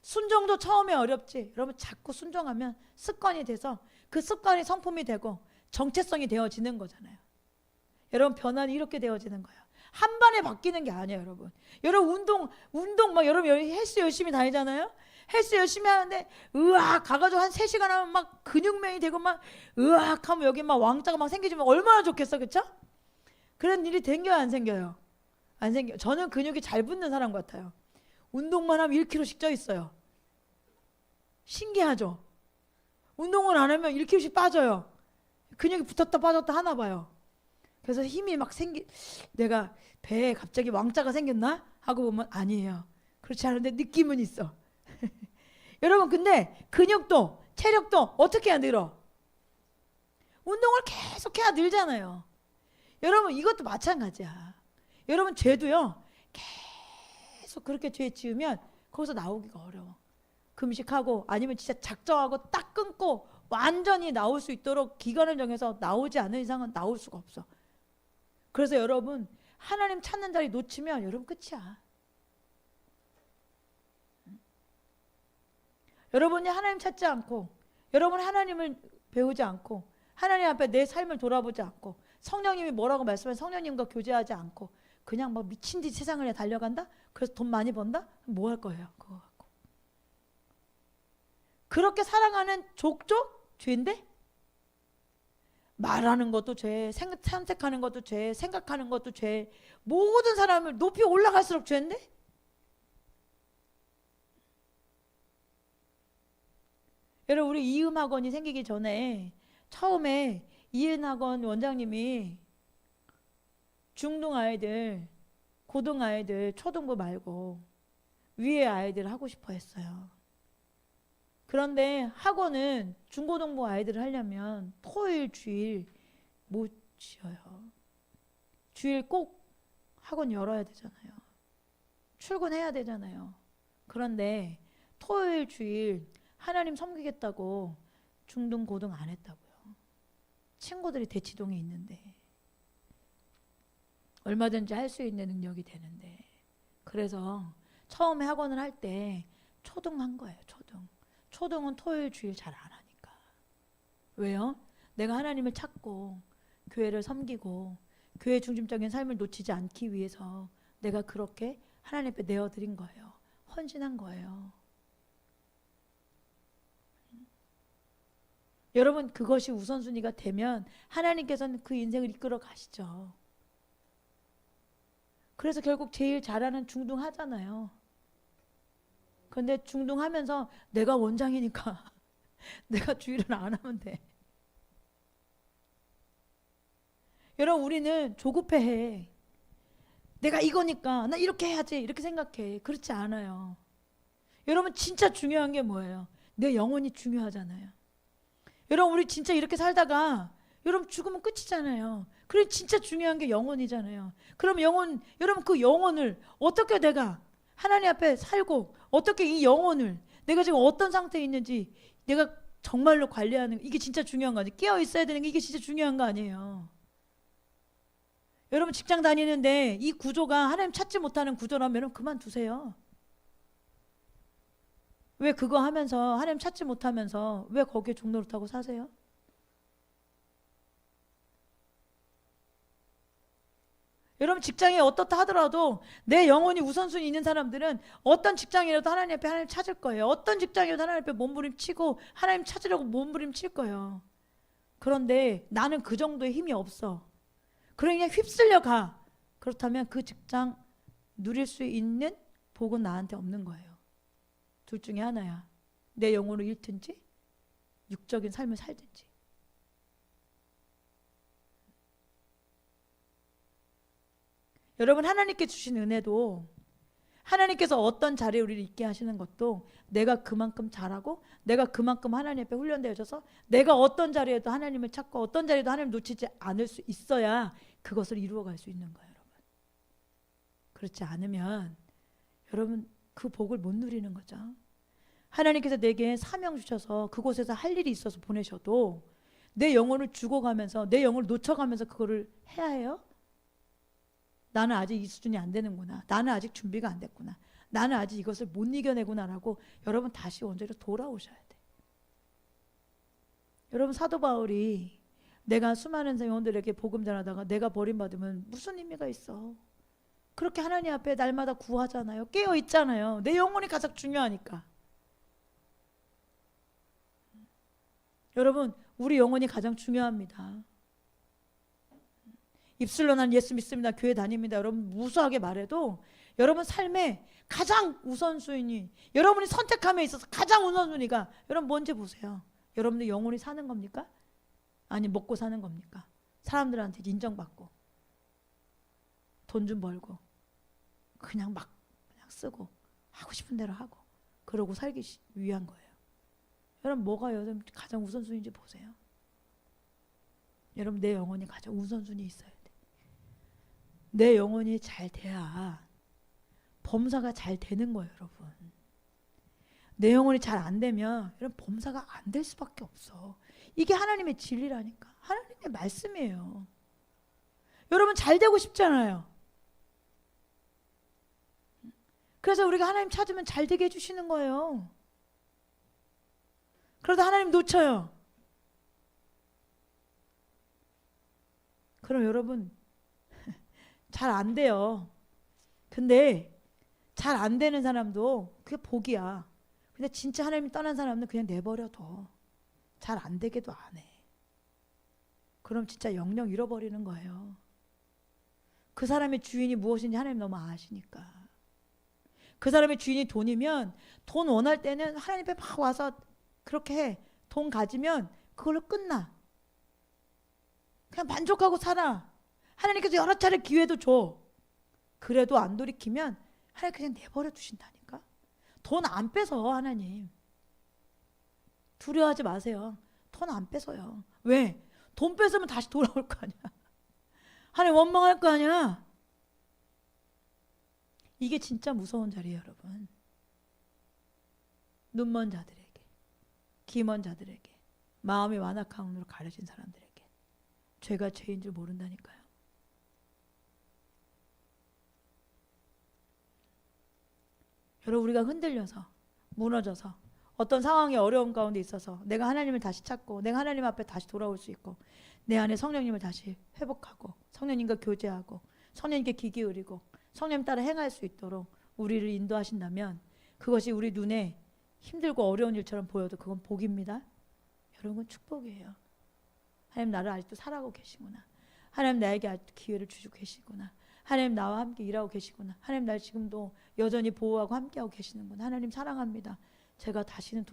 순종도 처음에 어렵지 여러분 자꾸 순종하면 습관이 돼서 그 습관이 성품이 되고 정체성이 되어지는 거잖아요. 여러분 변화는 이렇게 되어지는 거예요. 한 번에 바뀌는 게 아니에요. 여러분 운동 막 여러분 헬스 열심히 다니잖아요. 헬스 열심히 하는데 으악 가가지고 한 3시간 하면 막 근육맨이 되고 막 으악 하면 여기 막 왕자가 막 생기지면 얼마나 좋겠어. 그쵸? 그런 일이 생겨요 안 생겨요? 안 생겨요. 저는 근육이 잘 붙는 사람 같아요. 운동만 하면 1kg씩 쪄 있어요. 신기하죠? 운동을 안 하면 1kg씩 빠져요. 근육이 붙었다 빠졌다 하나 봐요. 그래서 힘이 막 내가 배에 갑자기 왕자가 생겼나? 하고 보면 아니에요. 그렇지 않은데 느낌은 있어. 여러분 근데 근육도 체력도 어떻게 해야 늘어? 운동을 계속 해야 늘잖아요. 여러분 이것도 마찬가지야. 여러분 죄도요. 계속 그렇게 죄 지으면 거기서 나오기가 어려워. 금식하고 아니면 진짜 작정하고 딱 끊고 완전히 나올 수 있도록 기간을 정해서 나오지 않는 이상은 나올 수가 없어. 그래서 여러분 하나님 찾는 자리 놓치면 여러분 끝이야. 여러분이 하나님 찾지 않고 여러분 하나님을 배우지 않고 하나님 앞에 내 삶을 돌아보지 않고 성령님이 뭐라고 말씀하면 성령님과 교제하지 않고 그냥 막 미친 듯이 세상을 달려간다? 그래서 돈 많이 번다? 뭐 할 거예요? 그거 갖고. 그렇게 살아가는 족족 죄인데 말하는 것도 죄, 선택하는 것도 죄, 생각하는 것도 죄, 모든 사람을 높이 올라갈수록 죄인데? 여러분 우리 이음학원이 생기기 전에 처음에 이은학원 원장님이 중등 아이들, 고등 아이들, 초등부 말고 위에 아이들 하고 싶어 했어요. 그런데 학원은 중고등부 아이들을 하려면 토요일, 주일 못 쉬어요. 주일 꼭 학원 열어야 되잖아요. 출근해야 되잖아요. 그런데 토요일, 주일 하나님 섬기겠다고 중등, 고등 안 했다고요. 친구들이 대치동에 있는데 얼마든지 할 수 있는 능력이 되는데 그래서 처음에 학원을 할 때 초등 한 거예요. 초등은 토요일 주일 잘 안 하니까. 왜요? 내가 하나님을 찾고 교회를 섬기고 교회 중심적인 삶을 놓치지 않기 위해서 내가 그렇게 하나님 앞에 내어드린 거예요. 헌신한 거예요. 여러분, 그것이 우선순위가 되면 하나님께서는 그 인생을 이끌어 가시죠. 그래서 결국 제일 잘하는 중등하잖아요. 그런데 중등하면서 내가 원장이니까 내가 주일을 안 하면 돼. 여러분, 우리는 조급해해. 내가 이거니까 나 이렇게 해야지 이렇게 생각해. 그렇지 않아요. 여러분, 진짜 중요한 게 뭐예요? 내 영혼이 중요하잖아요. 여러분, 우리 진짜 이렇게 살다가 여러분 죽으면 끝이잖아요. 그래, 진짜 중요한 게 영혼이잖아요. 그럼 여러분 그 영혼을 어떻게 내가 하나님 앞에 살고 어떻게 이 영혼을 내가 지금 어떤 상태에 있는지 내가 정말로 관리하는, 이게 진짜 중요한 거 아니에요? 깨어 있어야 되는 게 이게 진짜 중요한 거 아니에요? 여러분, 직장 다니는데 이 구조가 하나님 찾지 못하는 구조라면 여러분 그만두세요. 왜 그거 하면서 하나님 찾지 못하면서 왜 거기에 종노릇하고 사세요? 여러분, 직장이 어떻다 하더라도 내 영혼이 우선순위 있는 사람들은 어떤 직장이라도 하나님 앞에 하나님 찾을 거예요. 어떤 직장이라도 하나님 앞에 몸부림치고 하나님 찾으려고 몸부림칠 거예요. 그런데 나는 그 정도의 힘이 없어. 그냥 휩쓸려 가. 그렇다면 그 직장 누릴 수 있는 복은 나한테 없는 거예요. 둘 중에 하나야. 내 영혼을 잃든지 육적인 삶을 살든지. 여러분, 하나님께 주신 은혜도, 하나님께서 어떤 자리에 우리를 있게 하시는 것도 내가 그만큼 잘하고 내가 그만큼 하나님 앞에 훈련되어져서 내가 어떤 자리에도 하나님을 찾고 어떤 자리에도 하나님을 놓치지 않을 수 있어야 그것을 이루어갈 수 있는 거예요. 여러분, 그렇지 않으면 여러분 그 복을 못 누리는 거죠. 하나님께서 내게 사명 주셔서 그곳에서 할 일이 있어서 보내셔도 내 영혼을 죽어가면서 내 영혼을 놓쳐가면서 그거를 해야 해요? 나는 아직 이 수준이 안 되는구나. 나는 아직 준비가 안 됐구나. 나는 아직 이것을 못 이겨내구나라고 여러분 다시 원죄로 돌아오셔야 돼. 여러분, 사도 바울이 내가 수많은 영혼들에게 복음 전하다가 내가 버림받으면 무슨 의미가 있어? 그렇게 하나님 앞에 날마다 구하잖아요. 깨어 있잖아요. 내 영혼이 가장 중요하니까. 여러분, 우리 영혼이 가장 중요합니다. 입술로 난 예수 믿습니다. 교회 다닙니다. 여러분 무수하게 말해도 여러분 삶에 가장 우선순위, 여러분이 선택함에 있어서 가장 우선순위가 여러분 뭔지 보세요. 여러분들 영혼이 사는 겁니까? 아니 먹고 사는 겁니까? 사람들한테 인정받고 돈 좀 벌고 그냥 쓰고 하고 싶은 대로 하고 그러고 살기 위한 거예요. 여러분 뭐가 여러분 가장 우선순위인지 보세요. 여러분 내 영혼이 가장 우선순위 있어요. 내 영혼이 잘 돼야 범사가 잘 되는 거예요. 여러분, 내 영혼이 잘 안 되면 여러분 범사가 안 될 수밖에 없어. 이게 하나님의 진리라니까. 하나님의 말씀이에요. 여러분 잘 되고 싶잖아요. 그래서 우리가 하나님 찾으면 잘 되게 해주시는 거예요. 그러다 하나님 놓쳐요. 그럼 여러분 잘 안 돼요. 근데 잘 안 되는 사람도 그게 복이야. 근데 진짜 하나님이 떠난 사람은 그냥 내버려둬. 잘 안 되게도 안 해. 그럼 진짜 영영 잃어버리는 거예요. 그 사람의 주인이 무엇인지 하나님 너무 아시니까. 그 사람의 주인이 돈이면 돈 원할 때는 하나님 앞에 막 와서 그렇게 해. 돈 가지면 그걸로 끝나. 그냥 만족하고 살아. 하나님께서 여러 차례 기회도 줘. 그래도 안 돌이키면 하나님 그냥 내버려 두신다니까. 돈 안 뺏어 하나님. 두려워하지 마세요. 돈 안 뺏어요. 왜? 돈 뺏으면 다시 돌아올 거 아니야. 하나님 원망할 거 아니야. 이게 진짜 무서운 자리예요 여러분. 눈먼 자들에게, 귀먼 자들에게, 마음이 완악함으로 가려진 사람들에게 죄가 죄인 줄 모른다니까요. 여러분 우리가 흔들려서 무너져서 어떤 상황이 어려운 가운데 있어서 내가 하나님을 다시 찾고 내가 하나님 앞에 다시 돌아올 수 있고 내 안에 성령님을 다시 회복하고 성령님과 교제하고 성령님께 귀 기울이고 성령 따라 행할 수 있도록 우리를 인도하신다면 그것이 우리 눈에 힘들고 어려운 일처럼 보여도 그건 복입니다. 여러분, 축복이에요. 하나님 나를 아직도 살아가고 계시구나. 하나님 나에게 아직도 기회를 주시고 계시구나. 하나님 나와 함께 일하고 계시구나. 하나님 날 지금도 여전히 보호하고 함께하고 계시는구나. 하나님 사랑합니다. 제가 다시는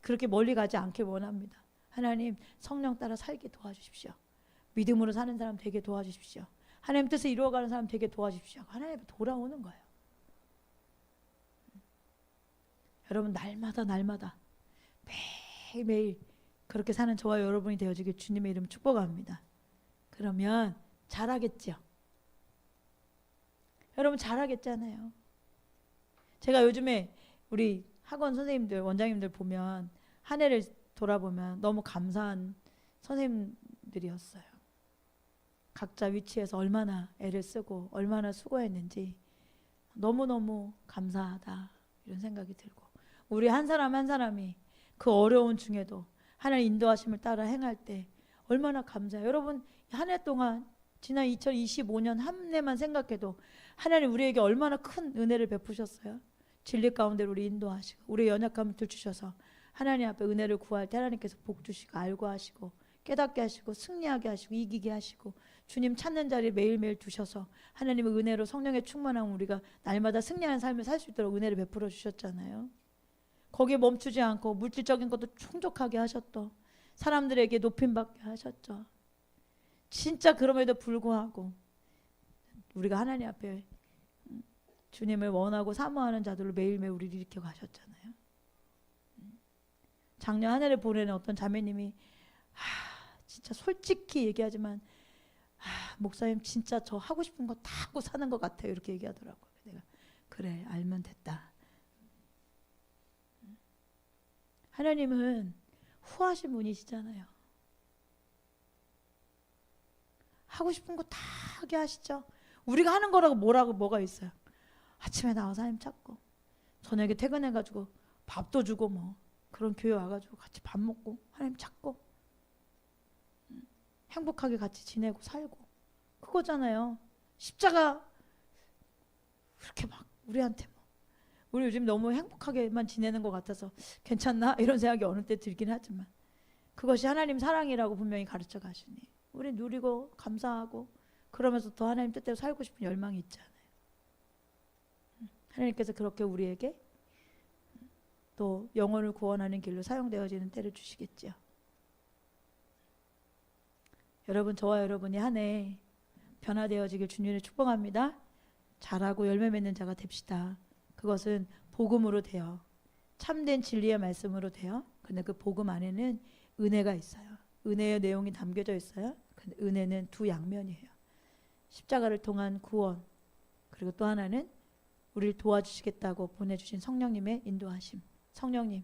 그렇게 멀리 가지 않길 원합니다. 하나님 성령 따라 살게 도와주십시오. 믿음으로 사는 사람 되게 도와주십시오. 하나님 뜻을 이루어가는 사람 되게 도와주십시오. 하나님 앞에 돌아오는 거예요. 여러분, 날마다 매일매일 그렇게 사는 저와 여러분이 되어지길 주님의 이름 축복합니다. 그러면 잘하겠죠. 여러분 잘하겠잖아요. 제가 요즘에 우리 학원 선생님들, 원장님들 보면 한 해를 돌아보면 너무 감사한 선생님들이었어요. 각자 위치에서 얼마나 애를 쓰고 얼마나 수고했는지 너무너무 감사하다 이런 생각이 들고, 우리 한 사람 한 사람이 그 어려운 중에도 하나님 인도하심을 따라 행할 때 얼마나 감사해요. 여러분, 한 해 동안 지난 2025년 한 해만 생각해도 하나님 우리에게 얼마나 큰 은혜를 베푸셨어요. 진리 가운데로 우리 인도하시고 우리의 연약함을 들추셔서 하나님 앞에 은혜를 구할 때 하나님께서 복 주시고 알고 하시고 깨닫게 하시고 승리하게 하시고 이기게 하시고 주님 찾는 자리에 매일매일 두셔서 하나님의 은혜로 성령의 충만함 우리가 날마다 승리하는 삶을 살 수 있도록 은혜를 베풀어 주셨잖아요. 거기에 멈추지 않고 물질적인 것도 충족하게 하셨고 사람들에게 높임받게 하셨죠. 진짜 그럼에도 불구하고 우리가 하나님 앞에 주님을 원하고 사모하는 자들로 매일매일 우리를 일으켜 가셨잖아요. 작년 한 해를 보내는 어떤 자매님이 진짜 솔직히 얘기하지만 목사님 진짜 저 하고 싶은 거 다 하고 사는 것 같아요 이렇게 얘기하더라고요. 내가 그래 알면 됐다. 하나님은 후하신 분이시잖아요. 하고 싶은 거 다 하게 하시죠. 우리가 하는 거라고 뭐가 있어요. 아침에 나와서 하나님 찾고 저녁에 퇴근해가지고 밥도 주고 뭐 그런 교회 와가지고 같이 밥 먹고 하나님 찾고 행복하게 같이 지내고 살고 그거잖아요. 십자가 그렇게 막 우리한테 우리 요즘 너무 행복하게만 지내는 것 같아서 괜찮나? 이런 생각이 어느 때 들긴 하지만 그것이 하나님 사랑이라고 분명히 가르쳐 가시니 우리 누리고 감사하고 그러면서 더 하나님 뜻대로 살고 싶은 열망이 있잖아요. 하나님께서 그렇게 우리에게 또 영혼을 구원하는 길로 사용되어지는 때를 주시겠죠. 여러분, 저와 여러분이 한 해 변화되어지길 주님을 축복합니다. 잘하고 열매 맺는 자가 됩시다. 그것은 복음으로 되어 참된 진리의 말씀으로 되어 근데 그 복음 안에는 은혜가 있어요. 은혜의 내용이 담겨져 있어요. 근데 은혜는 두 양면이에요. 십자가를 통한 구원 그리고 또 하나는 우리를 도와주시겠다고 보내주신 성령님의 인도하심. 성령님,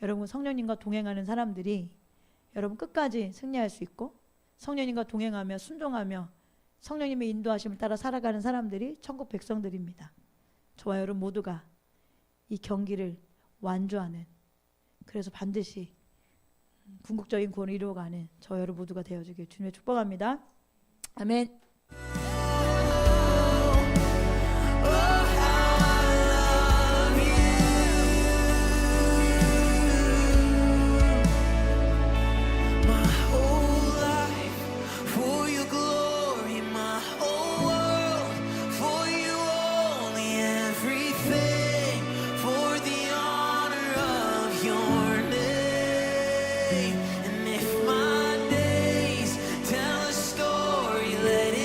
여러분 성령님과 동행하는 사람들이 여러분 끝까지 승리할 수 있고 성령님과 동행하며 순종하며 성령님의 인도하심을 따라 살아가는 사람들이 천국 백성들입니다. 저와 여러분 모두가 이 경기를 완주하는 그래서 반드시 궁극적인 구원을 이루어가는 저와 여러분 모두가 되어주길 주님의 축복합니다. 아멘. And if my days tell a story, let it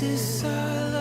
is silent.